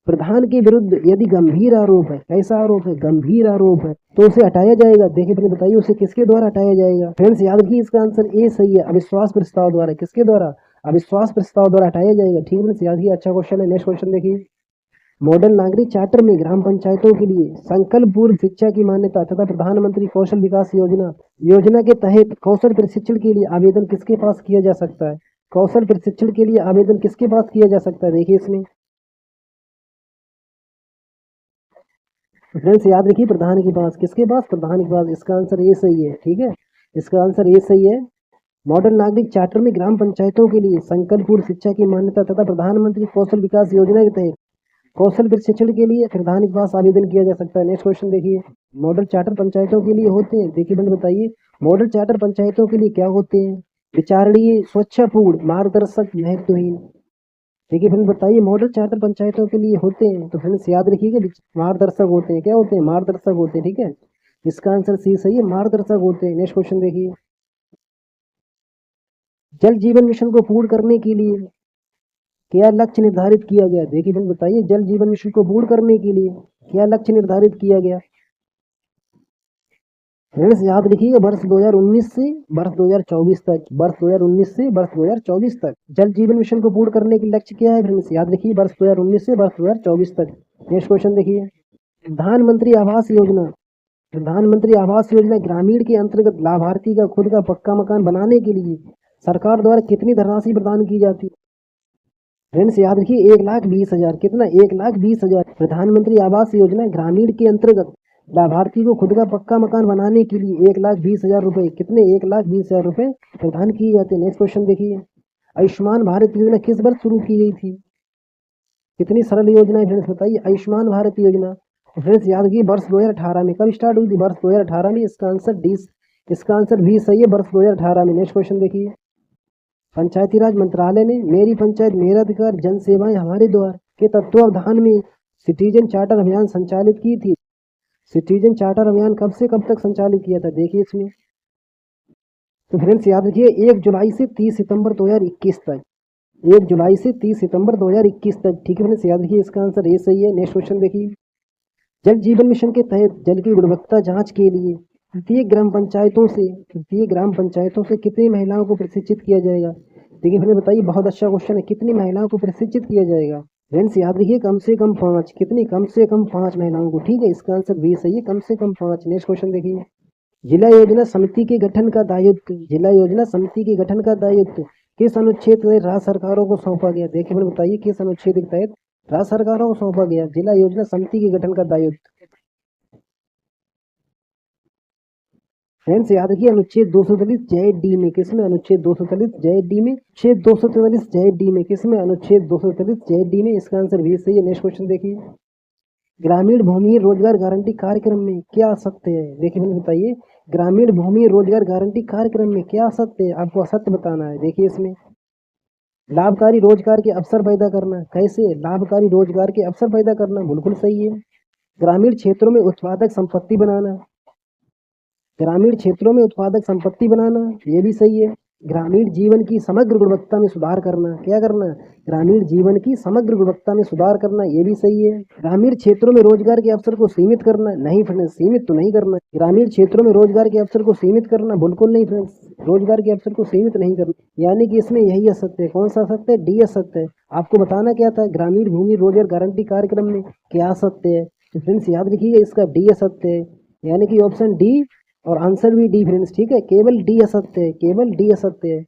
प्रधान के विरुद्ध यदि गंभीर आरोप है, कैसा आरोप है, गंभीर आरोप है, तो उसे हटाया जाएगा। देखिए फ्रेंड्स बताइए उसे किसके द्वारा हटाया जाएगा। फ्रेंड्स याद रखिए इसका आंसर ए सही है, अविश्वास प्रस्ताव द्वारा। किसके द्वारा? अविश्वास प्रस्ताव द्वारा हटाया जाएगा। ठीक है फ्रेंड्स, याद रखिए, अच्छा क्वेश्चन है। नेक्स्ट क्वेश्चन देखिए, मॉडल नागरिक चार्टर में ग्राम पंचायतों के लिए संकल्प पूर्व शिक्षा की मान्यता तथा प्रधानमंत्री कौशल विकास योजना के तहत कौशल प्रशिक्षण के लिए आवेदन किसके पास किया जा सकता है? कौशल प्रशिक्षण के लिए आवेदन किसके पास किया जा सकता है? देखिए इसमें फ्रेंड्स याद रखिए प्रधान के पास। किसके पास? प्रधान के पास। इसका आंसर ए सही है। ठीक है, इसका आंसर ए सही है। मॉडल नागरिक चार्टर में ग्राम पंचायतों के लिए संकल्प पूर्व शिक्षा की मान्यता तथा प्रधानमंत्री कौशल विकास योजना के तहत कौशल प्रशिक्षण के लिए प्रधान के पास आवेदन किया जा सकता है। नेक्स्ट क्वेश्चन देखिए, मॉडल चार्टर पंचायतों के लिए होते हैं। देखिए बंद बताइए, मॉडल चार्टर पंचायतों के लिए क्या होते हैं? विचारणीय, स्वच्छपूर्ण, मार्गदर्शक, महत्वहीन। देखिए फ्रेंड्स बताइए, मॉडल चार्टर पंचायतों के लिए होते हैं, तो फ्रेंड्स याद रखिएगा मार्गदर्शक होते हैं। क्या होते हैं? मार्गदर्शक होते हैं। ठीक है, इसका आंसर सी सही है, मार्गदर्शक होते हैं। नेक्स्ट क्वेश्चन देखिए, जल जीवन मिशन को पूर्ण करने के लिए क्या लक्ष्य निर्धारित किया गया? देखिए फ्रेंड्स बताइए, जल जीवन मिशन को पूर्ण करने के लिए क्या लक्ष्य निर्धारित किया गया? फ्रेंड्स याद रखिएगा, वर्ष 2019 से वर्ष 2024 तक, वर्ष 2019 से वर्ष 2024 तक जल जीवन मिशन को पूर्ण करने के लक्ष्य क्या है? फ्रेंड्स याद रखिए, वर्ष 2019 से वर्ष 2024 तक। नेक्स्ट क्वेश्चन देखिए, प्रधानमंत्री आवास योजना, प्रधानमंत्री आवास योजना ग्रामीण के अंतर्गत लाभार्थी का खुद का पक्का मकान बनाने के लिए सरकार द्वारा कितनी धनराशि प्रदान की जाती है? फ्रेंड्स याद रखिए, 1,20,000। कितना? 1,20,000। प्रधानमंत्री आवास योजना ग्रामीण के अंतर्गत लाभार्थी को खुद का पक्का मकान बनाने के लिए 1,20,000 रुपए, कितने? 1,20,000 रुपए प्रदान किए जाते हैं। नेक्स्ट क्वेश्चन देखिए, आयुष्मान भारत योजना किस वर्ष शुरू की गई थी? कितनी सरल योजना है फ्रेंड्स बताइए, आयुष्मान भारत योजना। फ्रेंड्स याद रखिए, वर्ष 2018 में। कब स्टार्ट हुई थी? वर्ष 2018 में। इसका आंसर डी, इसका आंसर भी सही है, वर्ष 2018 में। नेक्स्ट क्वेश्चन देखिए, पंचायती राज मंत्रालय ने मेरी पंचायत मेरा अधिकार जन सेवाएं हमारे द्वार के तत्वावधान में सिटीजन चार्टर अभियान संचालित की थी। सिटीजन चार्टर अभियान कब से कब तक संचालित किया था? देखिए इसमें, तो फ्रेंड्स याद रखिए 1 जुलाई से 30 सितंबर 2021 तक, 1 जुलाई से 30 सितंबर 2021 तक। ठीक है फ्रेंड्स, याद रखिए इसका आंसर ए सही है। नेक्स्ट क्वेश्चन देखिए, जल जीवन मिशन के तहत जल की गुणवत्ता जांच के लिए प्रत्येक ग्राम पंचायतों से कितनी महिलाओं को प्रशिक्षित किया जाएगा? देखिए फ्रेंड्स बताइए, बहुत अच्छा क्वेश्चन है, कितनी महिलाओं को प्रशिक्षित किया जाएगा? फ्रेंड्स याद रखिए, कम से कम 5। कितनी? कम से कम 5 महिलाओं को। ठीक है, इसका आंसर भी सही है, कम से कम 5। नेक्स्ट क्वेश्चन देखिए, जिला योजना समिति के गठन का दायित्व, जिला योजना समिति के गठन का दायित्व किस अनुच्छेद के तहत राज्य सरकारों को सौंपा गया? देखिए मैंने बताइए, किस अनुच्छेद के तहत राज्य सरकारों को सौंपा गया जिला योजना समिति के गठन का दायित्व? फ्रेंड्स याद रखिए, अनुच्छेद 243 जय डी में। किसमें? अनुच्छेद 243 जय डी में। अनुच्छेद 243 जय डी में। किसमें? अनुच्छेद 243 जय डी में। इसका आंसर भी सही है। नेक्स्ट क्वेश्चन देखिए, ग्रामीण भूमि रोजगार गारंटी कार्यक्रम में क्या असत्य है? देखिए मैंने बताइए, ग्रामीण भूमि रोजगार गारंटी कार्यक्रम में क्या असत्य है? आपको असत्य बताना है। देखिए इसमें, लाभकारी रोजगार के अवसर पैदा करना। कैसे? लाभकारी रोजगार के अवसर पैदा करना, बिल्कुल सही है। ग्रामीण क्षेत्रों में उत्पादक संपत्ति बनाना, ग्रामीण क्षेत्रों में उत्पादक संपत्ति बनाना, ये भी सही है। ग्रामीण जीवन की समग्र गुणवत्ता में सुधार करना। क्या करना? ग्रामीण जीवन की समग्र गुणवत्ता में सुधार करना, ये भी सही है। ग्रामीण क्षेत्रों में रोजगार के अवसर को सीमित करना, नहीं फ्रेंड्स, सीमित तो नहीं करना। ग्रामीण क्षेत्रों में रोजगार के अवसर को सीमित करना, बिल्कुल नहीं फ्रेंड्स, रोजगार के अवसर को सीमित नहीं करना। यानी कि इसमें यही असत्य है। कौन सा असत्य है? डी असत्य है। आपको बताना क्या था? ग्रामीण भूमि रोजगार गारंटी कार्यक्रम में क्या असत्य है? तो फ्रेंड्स याद रखिएगा, इसका डी असत्य है, यानी कि ऑप्शन डी और आंसर भी डी फ्रेंड्स। ठीक है, केवल डी असत्य है, केवल डी असत्य है।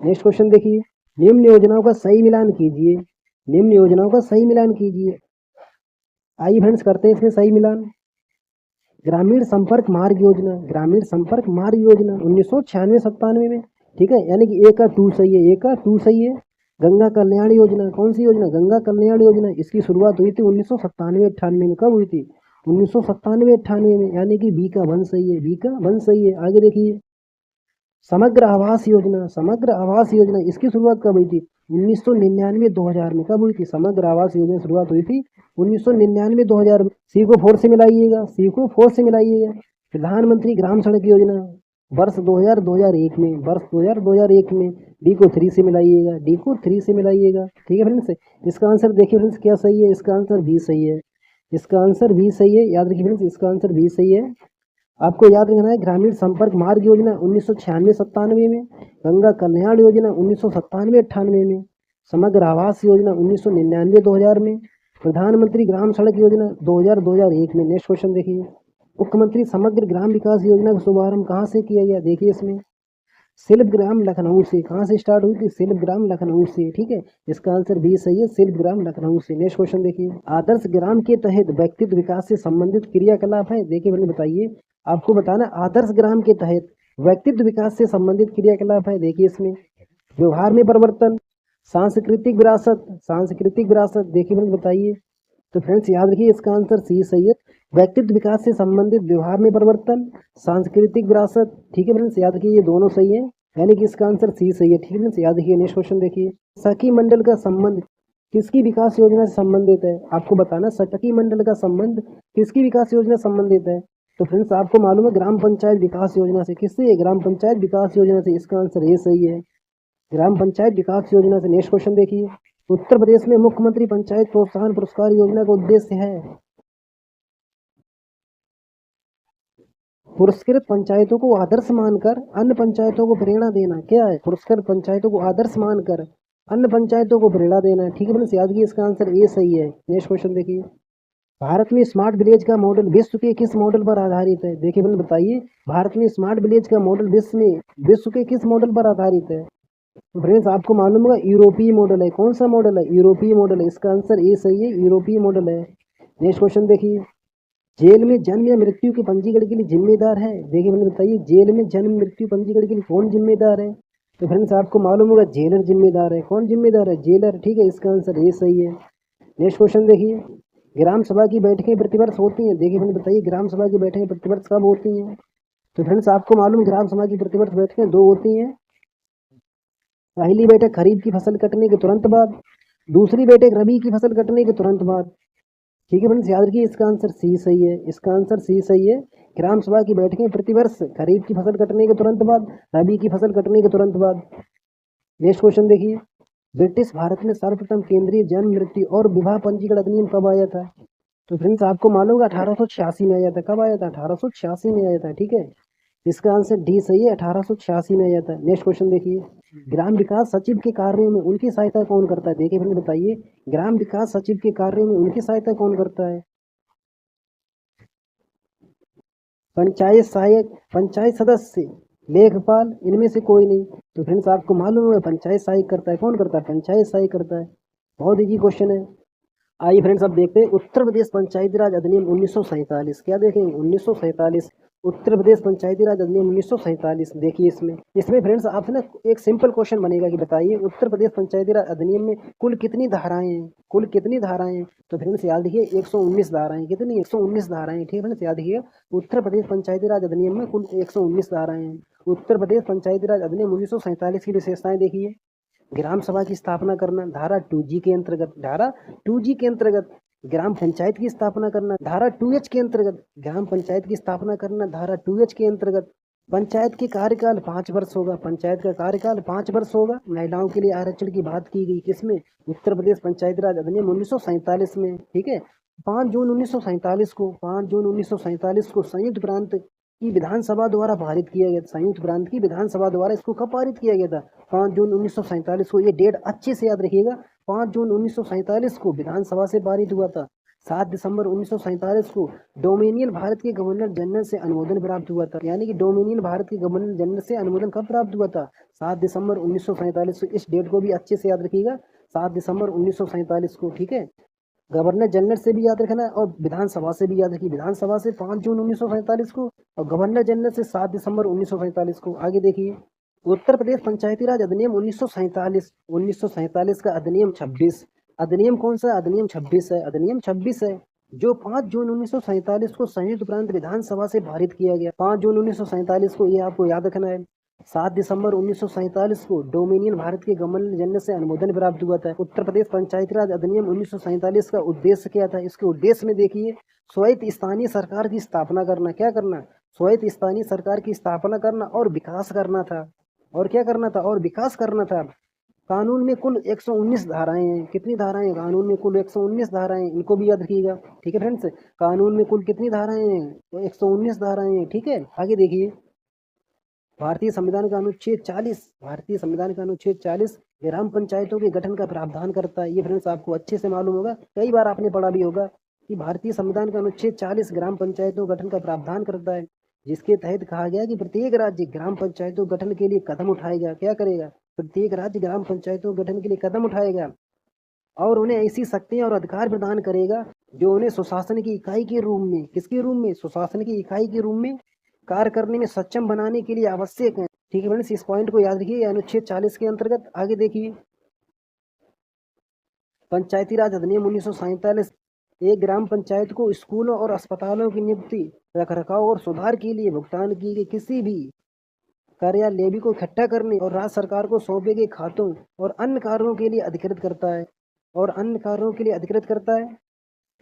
नेक्स्ट क्वेश्चन देखिए, निम्न योजनाओं का सही मिलान कीजिए, निम्न योजनाओं का सही मिलान कीजिए। आइए फ्रेंड्स करते हैं इसमें सही मिलान। ग्रामीण संपर्क मार्ग योजना, ग्रामीण संपर्क मार्ग योजना 1996-97 में। ठीक है, यानी कि ए का 2 सही है, ए का 2 सही है। गंगा कल्याण योजना, कौन सी योजना? गंगा कल्याण योजना। इसकी शुरुआत हुई थी 1997-98 में। कब हुई थी? 1997-98 में, यानी कि बी का 1 सही है, बी का 1 सही है। आगे देखिए, समग्र आवास योजना, समग्र आवास योजना इसकी शुरुआत कब हुई थी? 1999-2000 में। कब हुई थी? समग्र आवास योजना शुरुआत हुई थी 1999-2000 में। सी को 4 से मिलाइएगा, सी को 4 से मिलाइएगा। प्रधानमंत्री ग्राम सड़क योजना, वर्ष 2000 2001 में, वर्ष 2000 2001 में। डी को 3 से मिलाइएगा, डी को 3 से मिलाइएगा, ठीक है फ्रेंड्स। इसका आंसर देखिए फ्रेंड्स क्या सही है, इसका आंसर भी सही है, इसका आंसर भी सही है, याद रखिए फ्रेंड्स, इसका आंसर भी सही है। आपको याद रखना है ग्रामीण संपर्क मार्ग योजना 1996-97 में, गंगा कल्याण योजना 1997-98 में, समग्र आवास योजना 1999-2000 में, प्रधानमंत्री ग्राम सड़क योजना 2000-2001 में। नेक्स्ट क्वेश्चन देखिए, मुख्यमंत्री समग्र ग्राम विकास योजना का शुभारंभ कहाँ से किया गया? देखिए इसमें शिल्पग्राम लखनऊ से। कहाँ से स्टार्ट हुई थी? शिल्पग्राम लखनऊ से, ठीक है। इसका आंसर भी सही है, शिल्पग्राम लखनऊ से। नेक्स्ट क्वेश्चन देखिए, आदर्श ग्राम के तहत व्यक्तित्व विकास से संबंधित क्रियाकलाप है। देखिए मैंने बताइए, आपको बताना आदर्श ग्राम के तहत व्यक्तित्व विकास से संबंधित क्रियाकलाप है। देखिए इसमें व्यवहार में परिवर्तन, सांस्कृतिक विरासत, सांस्कृतिक विरासत। देखिए मैंने बताइए, तो फ्रेंड्स याद रखिए इसका आंसर सी सही है, व्यक्तित्व विकास से संबंधित व्यवहार में परिवर्तन, सांस्कृतिक विरासत, ठीक है फ्रेंड्स, याद रखिए ये दोनों सही है, यानी कि इसका आंसर सी सही है, ठीक है फ्रेंड्स, याद रखिए। नेक्स्ट क्वेश्चन देखिए, सखी मंडल का संबंध किसकी विकास योजना से संबंधित है? आपको बताना सखी मंडल का संबंध किसकी विकास योजना से संबंधित है। तो फ्रेंड्स आपको मालूम है ग्राम पंचायत विकास योजना से। किससे? ग्राम पंचायत विकास योजना से। इसका आंसर ये सही है, ग्राम पंचायत विकास योजना से। नेक्स्ट क्वेश्चन देखिए, उत्तर प्रदेश में मुख्यमंत्री पंचायत प्रोत्साहन पुरस्कार योजना का उद्देश्य है। पुरस्कृत पंचायतों को आदर्श मानकर अन्य पंचायतों को प्रेरणा देना। क्या है? पुरस्कृत पंचायतों को आदर्श मानकर अन्य पंचायतों को प्रेरणा देना, ठीक है फ्रेंड्स, याद कीजिए इसका आंसर ए सही है। नेक्स्ट क्वेश्चन देखिए, भारत में स्मार्ट विलेज का मॉडल विश्व के किस मॉडल पर आधारित है? देखिए फ्रेंड्स बताइए, भारत में स्मार्ट विलेज का मॉडल विश्व के किस मॉडल पर आधारित है? तो फ्रेंड्स आपको मालूम होगा यूरोपीय मॉडल है। कौन सा मॉडल है? यूरोपीय मॉडल है। इसका आंसर ए सही है, यूरोपीय मॉडल है। नेक्स्ट क्वेश्चन देखिए, जेल में जन्म या मृत्यु के पंजीकरण के लिए जिम्मेदार है। देखिए मैंने बताइए, जेल में जन्म मृत्यु पंजीकरण के लिए कौन जिम्मेदार है? तो फ्रेंड्स आपको मालूम होगा जेलर जिम्मेदार है। कौन जिम्मेदार है? जेलर, ठीक है, इसका आंसर ए सही है। नेक्स्ट क्वेश्चन देखिए, ग्राम सभा की बैठकें प्रतिवर्ष होती हैं। देखिए मैंने बताइए, ग्राम सभा की बैठकें प्रतिवर्ष कब होती हैं? तो फ्रेंड्स आपको मालूम ग्राम सभा की प्रतिवर्ष बैठकें 2 होती हैं। पहली बैठक खरीफ की फसल कटने के तुरंत बाद, दूसरी बैठक रबी की फसल कटने के तुरंत बाद, ठीक है फ्रेंड्स, याद रखिए इसका आंसर सी सही है, इसका आंसर सी सही है। ग्राम सभा की बैठकें प्रतिवर्ष खरीफ की फसल कटने के तुरंत बाद, रबी की फसल कटने के तुरंत बाद। नेक्स्ट क्वेश्चन देखिए, ब्रिटिश भारत में सर्वप्रथम केंद्रीय जन्म मृत्यु और विवाह पंजीकरण अधिनियम कब आया था? तो फ्रेंड्स आपको मालूम होगा 1886 में आया था। कब आया था? 1886 में आया था, ठीक है। इसका आंसर डी सही है, 1886 में आया था। नेक्स्ट क्वेश्चन देखिए, ग्राम विकास सचिव के कार्यों में उनकी सहायता कौन करता है? देखिए फ्रेंड्स बताइए, ग्राम विकास सचिव के कार्यों में उनकी सहायता कौन करता है? पंचायत सहायक, पंचायत सदस्य, लेखपाल, इनमें से कोई नहीं। तो फ्रेंड्स आपको मालूम है पंचायत सहायक करता है। कौन करता है? पंचायत सहायक करता है। बहुत इजी क्वेश्चन है। आइए फ्रेंड्स अब देखते हैं उत्तर प्रदेश पंचायती राज अधिनियम 1947। क्या देखेंगे? 1947, उत्तर प्रदेश पंचायती राज अधिनियम 1947। देखिए इसमें इसमें फ्रेंड्स आपसे ना एक सिंपल क्वेश्चन बनेगा कि बताइए उत्तर प्रदेश पंचायती राज अधिनियम में कुल कितनी धाराएं हैं? कुल कितनी धाराएं हैं? तो फ्रेंड्स याद रखिए 119 धाराएं। कितनी? 119 धाराएं, ठीक है फ्रेंड्स, याद रखिए उत्तर प्रदेश पंचायती राज अधिनियम में कुल 119 धाराएं हैं। उत्तर प्रदेश पंचायती राज अधिनियम 1947 की विशेषताएं देखिए, ग्राम सभा की स्थापना करना धारा 2G के अंतर्गत, धारा 2G के अंतर्गत, ग्राम पंचायत की स्थापना करना धारा 2H के अंतर्गत, ग्राम पंचायत की स्थापना करना धारा 2H के अंतर्गत, पंचायत के कार्यकाल 5 वर्ष होगा, पंचायत का कार्यकाल 5 वर्ष होगा। महिलाओं के लिए आरक्षण की बात की गई किसमें? उत्तर प्रदेश पंचायती राज अधिनियम 1947 में, ठीक है। 5 जून 1947 को, 5 जून 1947 को संयुक्त प्रांत की विधानसभा द्वारा पारित किया गया। संयुक्त प्रांत की विधानसभा द्वारा इसको कब पारित किया गया था? 5 जून 1947 को। ये डेट अच्छे से याद रखिएगा, 5 जून 1947 को विधानसभा से पारित हुआ था। 7 दिसंबर 1947 को डोमिनियन भारत के गवर्नर जनरल से अनुमोदन प्राप्त हुआ था। यानी कि डोमिनियन भारत के गवर्नर जनरल से अनुमोदन कब प्राप्त हुआ था? 7 दिसंबर 1947 को। इस डेट को भी अच्छे से याद रखिएगा, 7 दिसंबर 1947 को, ठीक है। गवर्नर जनरल से भी याद रखना है और विधानसभा से भी याद रखिए। विधानसभा से 5 जून 1947 को और गवर्नर जनरल से 7 दिसंबर 1947 को। आगे देखिए, उत्तर प्रदेश पंचायती राज अधिनियम 1947, 1947 का अधिनियम 26। अधिनियम कौन सा? अधिनियम 26 है, अधिनियम 26 है, जो 5 जून 1947 को संयुक्त प्रांत विधानसभा से पारित किया गया। 5 जून 1947 को, ये आपको याद रखना है। 7 दिसंबर 1947 को डोमिनियन भारत के गवर्नर जनरल से अनुमोदन प्राप्त हुआ था। उत्तर प्रदेश पंचायती राज अधिनियम 1947 का उद्देश्य क्या था? इसके उद्देश्य में देखिए, स्वायत्त स्थानीय सरकार की स्थापना करना। क्या करना? स्वायत्त स्थानीय सरकार की स्थापना करना और विकास करना था। और क्या करना था? और विकास करना था। कानून में कुल 119 धाराएं हैं। कितनी धाराएं? कानून में कुल 119 धाराएं, इनको भी याद रखिएगा। ठीक है फ्रेंड्स, कानून में कुल कितनी धाराएं हैं? तो 119 धाराएं हैं। ठीक है, आगे देखिए। भारतीय संविधान का अनुच्छेद 40, भारतीय संविधान का अनुच्छेद 40 ग्राम पंचायतों के गठन का प्रावधान करता है। ये फ्रेंड्स आपको अच्छे से मालूम होगा, कई बार आपने पढ़ा भी होगा कि भारतीय संविधान का अनुच्छेद 40 ग्राम पंचायतों गठन का प्रावधान करता है, जिसके तहत कहा गया कि प्रत्येक राज्य ग्राम पंचायतों गठन के लिए कदम उठाएगा। क्या करेगा? प्रत्येक राज्य ग्राम पंचायतों गठन के लिए कदम उठाएगा और उन्हें ऐसी शक्तियां और अधिकार प्रदान करेगा जो उन्हें सुशासन की इकाई के रूप में, किसके रूप में? सुशासन की इकाई के रूप में कार्य करने में सक्षम बनाने के लिए आवश्यक है। ठीक है फ्रेंड्स, इस पॉइंट को याद रखिए अनुच्छेद 40 के अंतर्गत। आगे देखिए, पंचायती राज अधिनियम 1947 एक ग्राम पंचायत को स्कूलों और अस्पतालों की नियुक्ति, रखरखाव और सुधार के लिए भुगतान किए गए किसी भी कर या लेवी को इकट्ठा करने और राज्य सरकार को सौंपे गए खातों और अन्य कार्यों के लिए अधिकृत करता है। और अन्य कार्यों के लिए अधिकृत करता है।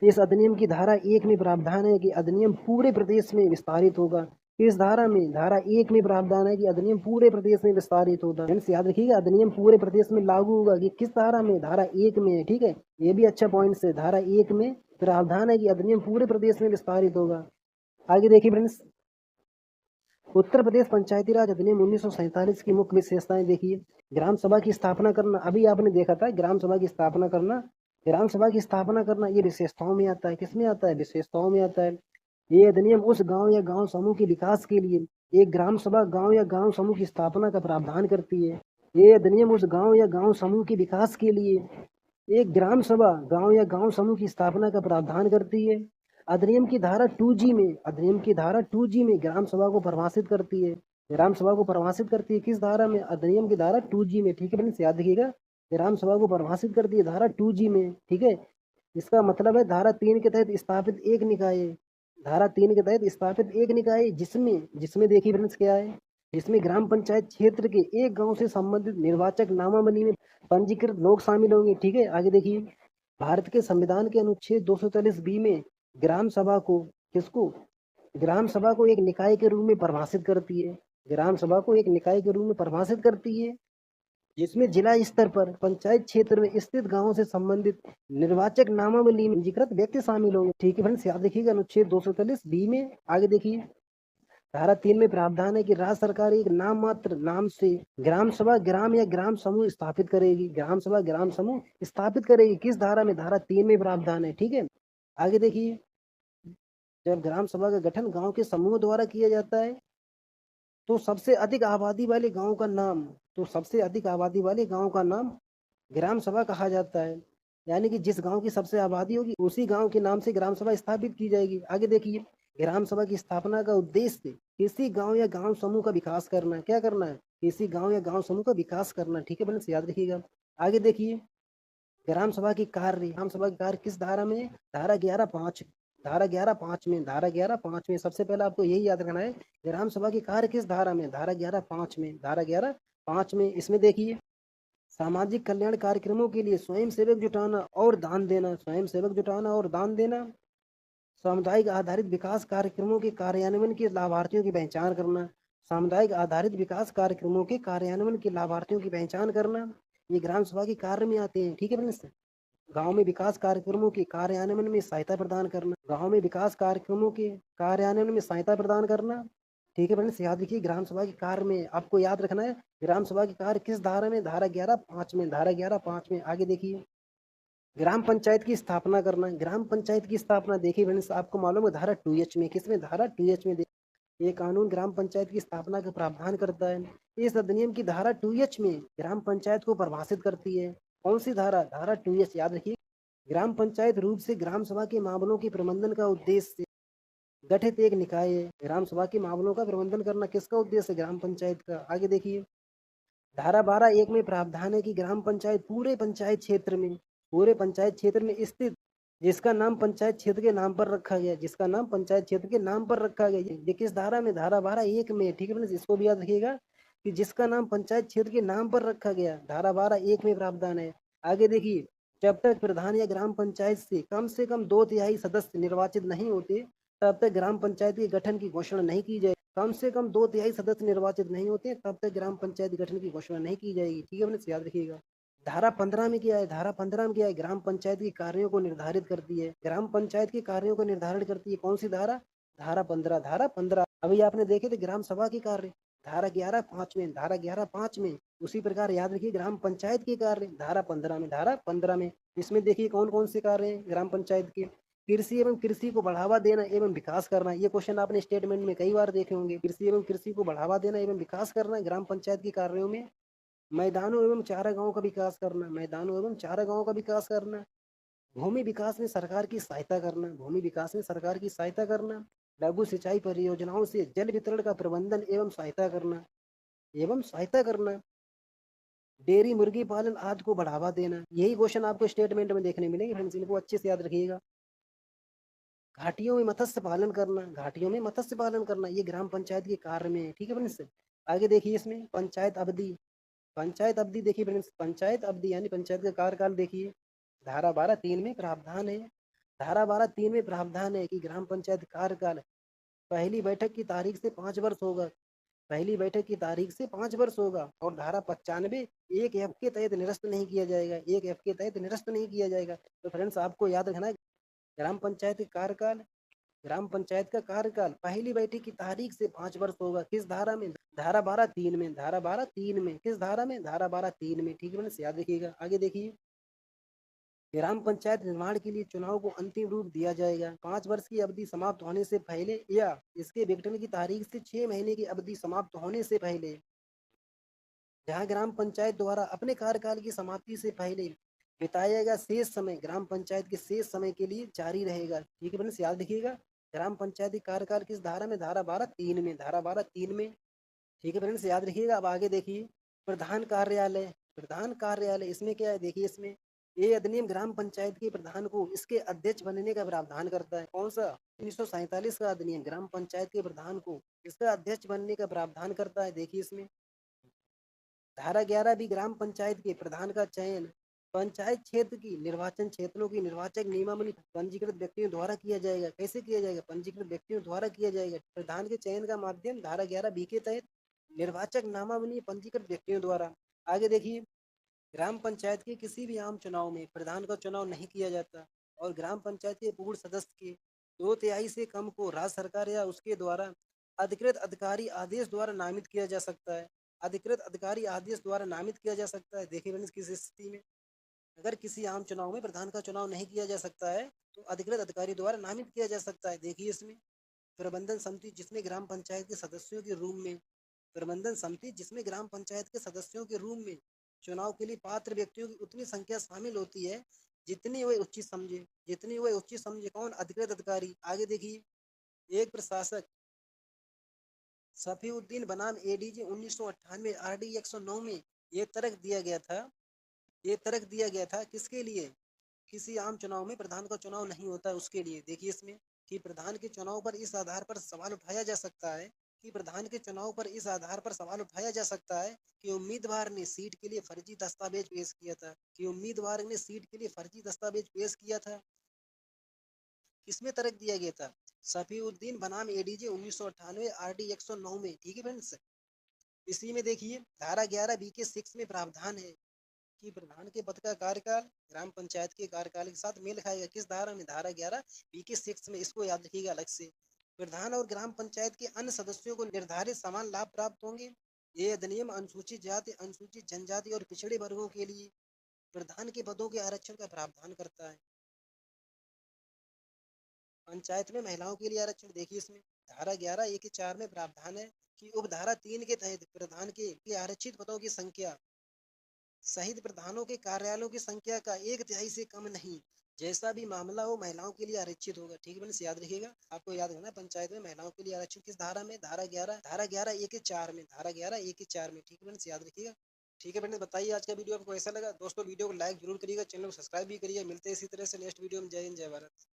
इस अधिनियम की धारा 1 में प्रावधान है कि अधिनियम पूरे प्रदेश में विस्तारित होगा। इस धारा में, धारा 1 में प्रावधान है कि अधिनियम पूरे प्रदेश में विस्तारित होगा। फ्रेंड्स याद रखिएगा, अधिनियम पूरे प्रदेश में लागू होगा कि किस धारा में? धारा 1 में है। ठीक है, ये भी अच्छा पॉइंट है। धारा 1 में प्रावधान है कि अधिनियम पूरे प्रदेश में विस्तारित होगा। आगे देखिए फ्रेंड्स, उत्तर प्रदेश पंचायती राज अधिनियम 1947 की मुख्य विशेषताएं देखिए। ग्राम सभा की स्थापना करना, अभी आपने देखा था, ग्राम सभा की स्थापना करना, ग्राम सभा की स्थापना करना ये विशेषताओं में आता है। किसमें आता है? विशेषताओं में आता है। ये अधिनियम उस गांव या गांव समूह के विकास के लिए एक ग्राम सभा गांव या गांव समूह की स्थापना का प्रावधान करती है। ये अधिनियम उस गांव या गांव समूह के विकास के लिए एक ग्राम सभा गांव या गांव समूह की स्थापना का प्रावधान करती है। अधिनियम की धारा 2G में, अधिनियम की धारा 2G में ग्राम सभा को परिभाषित करती है। ग्राम सभा को परिभाषित करती है किस धारा में? अधिनियम की धारा 2G में। ठीक है फ्रेंड्स, याद रखिएगा, ग्राम सभा को परिभाषित करती है धारा 2G में। ठीक है, इसका मतलब है धारा 3 के तहत स्थापित एक निकाय, धारा 3 के तहत स्थापित एक निकाय जिसमें जिसमें देखिए फ्रेंड्स क्या है, जिसमें ग्राम पंचायत क्षेत्र के एक गांव से संबंधित निर्वाचक नामावली में पंजीकृत लोग शामिल होंगे। ठीक है, आगे देखिए, भारत के संविधान के अनुच्छेद 243B में ग्राम सभा को, किसको? ग्राम सभा को एक निकाय के रूप में परिभाषित करती है। ग्राम सभा को एक निकाय के रूप में परिभाषित करती है जिसमें जिला स्तर पर पंचायत क्षेत्र में स्थित गांवों से संबंधित निर्वाचक नामावली में पंजीकृत व्यक्ति शामिल होंगे। ठीक है फ्रेंड्स, याद रखिएगा अनुच्छेद 243B में। आगे देखिए, धारा 3 में प्रावधान है कि राज्य सरकार एक नाम मात्र नाम से ग्राम सभा ग्राम या ग्राम समूह स्थापित करेगी। ग्राम सभा ग्राम समूह स्थापित करेगी। किस धारा में? धारा 3 में प्रावधान है। ठीक है, आगे देखिए, जब ग्राम सभा का गठन गांव के समूह द्वारा किया जाता है तो सबसे अधिक आबादी वाले गांव का नाम, तो सबसे अधिक आबादी वाले गांव का नाम ग्राम सभा कहा जाता है। यानी कि जिस गांव की सबसे आबादी होगी उसी गांव के नाम से ग्राम सभा स्थापित की जाएगी। आगे देखिए, ग्राम सभा की स्थापना का उद्देश्य किसी गांव या गांव समूह का विकास करना है। क्या करना है? किसी गांव या गांव समूह का विकास करना। ठीक है फ्रेंड्स, याद रखिएगा। आगे देखिए, ग्राम सभा की कार्य, ग्राम सभा की कार्य किस धारा में? धारा 11(5), धारा 11(5) में, धारा 11(5) में। सबसे पहले आपको यही याद रखना है, ग्राम सभा की कार्य किस धारा में? धारा 11(5) में, धारा 11(5) में। इसमें देखिए, सामाजिक कल्याण कार्यक्रमों के लिए स्वयं सेवक जुटाना और दान देना, स्वयं सेवक जुटाना और दान देना, सामुदायिक आधारित विकास कार्यक्रमों के कार्यान्वयन के लाभार्थियों की पहचान करना, सामुदायिक आधारित विकास कार्यक्रमों के कार्यान्वयन के लाभार्थियों की पहचान करना, ये ग्राम सभा के कार्य में आते हैं। ठीक है फ्रेंड्स, गांव में विकास कार्यक्रमों के कार्यान्वयन में सहायता प्रदान करना, गांव में विकास कार्यक्रमों के कार्यान्वयन में सहायता प्रदान करना। ठीक है फ्रेंड्स, याद रखिए, ग्राम सभा के कार्य में आपको याद रखना है ग्राम सभा के कार्य किस धारा में? धारा 11(5) में, धारा 11(5) में। आगे देखिए, ग्राम पंचायत की स्थापना करना, ग्राम पंचायत की स्थापना देखिए फ्रेंड्स, आपको मालूम है धारा 2H में, किसमें? धारा 2H में। ये कानून ग्राम पंचायत की स्थापना का प्रावधान करता है। इस अधिनियम की धारा 2H में ग्राम पंचायत को परिभाषित करती है। कौन सी धारा? धारा 2H, याद रखिए। ग्राम पंचायत रूप से ग्राम सभा के मामलों के प्रबंधन का उद्देश्य गठित एक निकाय है। ग्राम सभा के मामलों का प्रबंधन करना किसका उद्देश्य है? ग्राम पंचायत का। आगे देखिए, धारा 12(1) में प्रावधान है कि ग्राम पंचायत पूरे पंचायत क्षेत्र में, पूरे पंचायत क्षेत्र में स्थित जिसका नाम पंचायत क्षेत्र के नाम पर रखा गया, जिसका नाम पंचायत क्षेत्र के नाम पर रखा गया, ये किस धारा में? धारा 12(1) में। ठीक है फ्रेंड्स, इसको भी याद रखिएगा कि जिसका नाम पंचायत क्षेत्र के नाम पर रखा गया, धारा 12(1) में प्रावधान है। आगे देखिए, जब तक प्रधान या ग्राम पंचायत से कम 2/3 सदस्य निर्वाचित नहीं होते तब तक ग्राम पंचायत के गठन की घोषणा नहीं की जाएगी। कम से कम 2/3 सदस्य निर्वाचित नहीं होते हैं, तब तक ग्राम पंचायत गठन की घोषणा नहीं की जाएगी। ठीक है फ्रेंड्स, याद रखिएगा। धारा 15 में क्या है? धारा 15 में क्या है? ग्राम पंचायत के कार्यों को निर्धारित करती है। ग्राम पंचायत के कार्यों को निर्धारित करती है कौन सी धारा? धारा 15। धारा 15 अभी आपने देखे थे ग्राम सभा के कार्य, धारा 11(5) में, धारा 11(5) में। उसी प्रकार याद रखिए ग्राम पंचायत के कार्य धारा 15 में, धारा 15 में। इसमें देखिए कौन कौन से कार्य हैं ग्राम पंचायत के। कृषि एवं कृषि को बढ़ावा देना एवं विकास करना, ये क्वेश्चन आपने स्टेटमेंट में कई बार देखे होंगे। कृषि एवं कृषि को बढ़ावा देना एवं विकास करना ग्राम पंचायत के कार्यों में। मैदानों एवं चारागाहों का विकास करना, मैदानों एवं चारागाहों का विकास करना। भूमि विकास में सरकार की सहायता करना, भूमि विकास में सरकार की सहायता करना। लघु सिंचाई परियोजनाओं से जल वितरण का प्रबंधन एवं सहायता करना, एवं सहायता करना। डेयरी मुर्गी पालन आदि को बढ़ावा देना। यही क्वेश्चन आपको स्टेटमेंट में देखने मिलेंगे फ्रेंड्स, इनको अच्छे से याद रखिएगा। घाटियों में मत्स्य पालन करना, घाटियों में मत्स्य पालन करना, ये ग्राम पंचायत के कार्य में है। ठीक है फ्रेंड्स, आगे देखिए इसमें पंचायत अवधि। पंचायत अवधि देखिए फ्रेंड्स, पंचायत अवधि यानी पंचायत का कार्यकाल देखिए। धारा 12(3) में प्रावधान है, धारा 12(3) में प्रावधान है कि ग्राम पंचायत कार्यकाल पहली बैठक की तारीख से 5 वर्ष होगा। पहली बैठक की तारीख से 5 वर्ष होगा। और धारा 95 एक एफ के तहत निरस्त नहीं किया जाएगा, एक एफ के तहत निरस्त नहीं किया जाएगा। तो फ्रेंड्स आपको याद रखना है ग्राम पंचायत का कार्यकाल, ग्राम पंचायत का कार्यकाल पहली बैठक की तारीख से 5 वर्ष होगा। किस धारा में? धारा 12(3) में, धारा 12(3) में। किस धारा में? धारा 12(3) में। ठीक है फ्रेंड्स, याद रखिएगा। आगे देखिए, ग्राम पंचायत निर्माण के लिए चुनाव को अंतिम रूप दिया जाएगा 5 वर्ष की अवधि समाप्त होने से पहले या इसके विघटन की तारीख से 6 महीने की अवधि समाप्त होने से पहले। जहां ग्राम पंचायत द्वारा अपने कार्यकाल की समाप्ति से पहले बिताया गया शेष समय ग्राम पंचायत के शेष समय के लिए जारी रहेगा। ठीक है फ्रेंड्स, याद रखिएगा। ग्राम पंचायती कार्यकाल किस धारा में? धारा 12(3) में, धारा 12(3) में। ठीक है फ्रेंड्स, याद रखिएगा। अब आगे देखिए, प्रधान कार्यालय, प्रधान कार्यालय इसमें क्या है? देखिए इसमें ये अधिनियम ग्राम पंचायत के प्रधान को इसके अध्यक्ष बनने का प्रावधान करता है। कौन सा? 1947 का अधिनियम ग्राम पंचायत के प्रधान को इसका अध्यक्ष बनने का प्रावधान करता है। देखिए इसमें धारा 11 भी ग्राम पंचायत के प्रधान का चयन पंचायत क्षेत्र की निर्वाचन क्षेत्रों की निर्वाचक नियमावली पंजीकृत व्यक्तियों द्वारा किया जाएगा। कैसे किया जाएगा? पंजीकृत व्यक्तियों द्वारा किया जाएगा। प्रधान के चयन का माध्यम धारा 11 बी के तहत निर्वाचक नामावली पंजीकृत व्यक्तियों द्वारा। आगे देखिए, ग्राम पंचायत के किसी भी आम चुनाव में प्रधान का चुनाव नहीं किया जाता और ग्राम पंचायत के पूर्ण सदस्य के 2/3 से कम को राज्य सरकार या उसके द्वारा अधिकृत अधिकारी आदेश द्वारा नामित किया जा सकता है। अधिकृत अधिकारी आदेश द्वारा नामित किया जा सकता है। देखिए मैंने किस स्थिति में, अगर किसी आम चुनाव में प्रधान का चुनाव नहीं किया जा सकता है तो अधिकृत अधिकारी द्वारा नामित किया जा सकता है। देखिए इसमें प्रबंधन समिति जिसमें ग्राम पंचायत के सदस्यों के रूप में, प्रबंधन समिति जिसमें ग्राम पंचायत के सदस्यों के रूप में चुनाव के लिए पात्र व्यक्तियों की उतनी संख्या शामिल होती है जितनी वह उचित समझे, जितनी वह उचित समझे। कौन? अधिकृत अधिकारी। आगे देखिए, एक प्रशासक सफीउद्दीन बनाम एडीजे 1998 आरडी 109 में ये तर्क दिया गया था, ये तर्क दिया गया था किसके लिए? किसी आम चुनाव में प्रधान का चुनाव नहीं होता है उसके लिए। देखिए इसमें कि प्रधान के चुनाव पर इस आधार पर सवाल उठाया जा सकता है कि प्रधान के चुनाव पर इस आधार पर सवाल उठाया जा सकता है कि उम्मीदवार ने सीट के लिए फर्जी दस्तावेज पेश किया था, कि उम्मीदवार ने सीट के लिए फर्जी दस्तावेज पेश किया था। किसमें तर्क दिया गया था? सफीउद्दीन बनाम एडीजे 1998 आरडी 109 में। ठीक है फ्रेंड्स, इसी में देखिए धारा 11 बी के 6 में प्रावधान है कि प्रधान के पद का कार्यकाल ग्राम पंचायत के कार्यकाल के साथ मेल खाएगा। किस धारा में? धारा 11 बी के 6 में। इसको याद रखिएगा अलग से। प्रधान और ग्राम पंचायत के अन्य सदस्यों को निर्धारित समान लाभ प्राप्त होंगे। ये अधिनियम अनुसूचित जाति, अनुसूचित जनजाति और पिछड़े वर्गों के लिए प्रधान के पदों के आरक्षण का प्रावधान करता है। पंचायत में महिलाओं के लिए आरक्षण देखिए इसमें धारा 11(1)(4) में प्रावधान है कि उपधारा 3 के तहत प्रधान के आरक्षित पदों की संख्या सहित प्रधानों के कार्यालयों की संख्या का 1/3 से कम नहीं, जैसा भी मामला हो महिलाओं के लिए आरक्षित होगा। ठीक है, याद रखिएगा। आपको याद रखना पंचायत में महिलाओं के लिए आरक्षण किस धारा में? धारा 11(1)(4) में, धारा 11(1)(4) में। ठीक है, याद रखिएगा। ठीक है फ्रेंड्स, बताइए आज का वीडियो आपको कैसा लगा। दोस्तों वीडियो को लाइक जरूर करिएगा, चैनल को सब्सक्राइब भी करिए। मिलते हैं इसी तरह से नेक्स्ट वीडियो में। जय हिंद, जय भारत।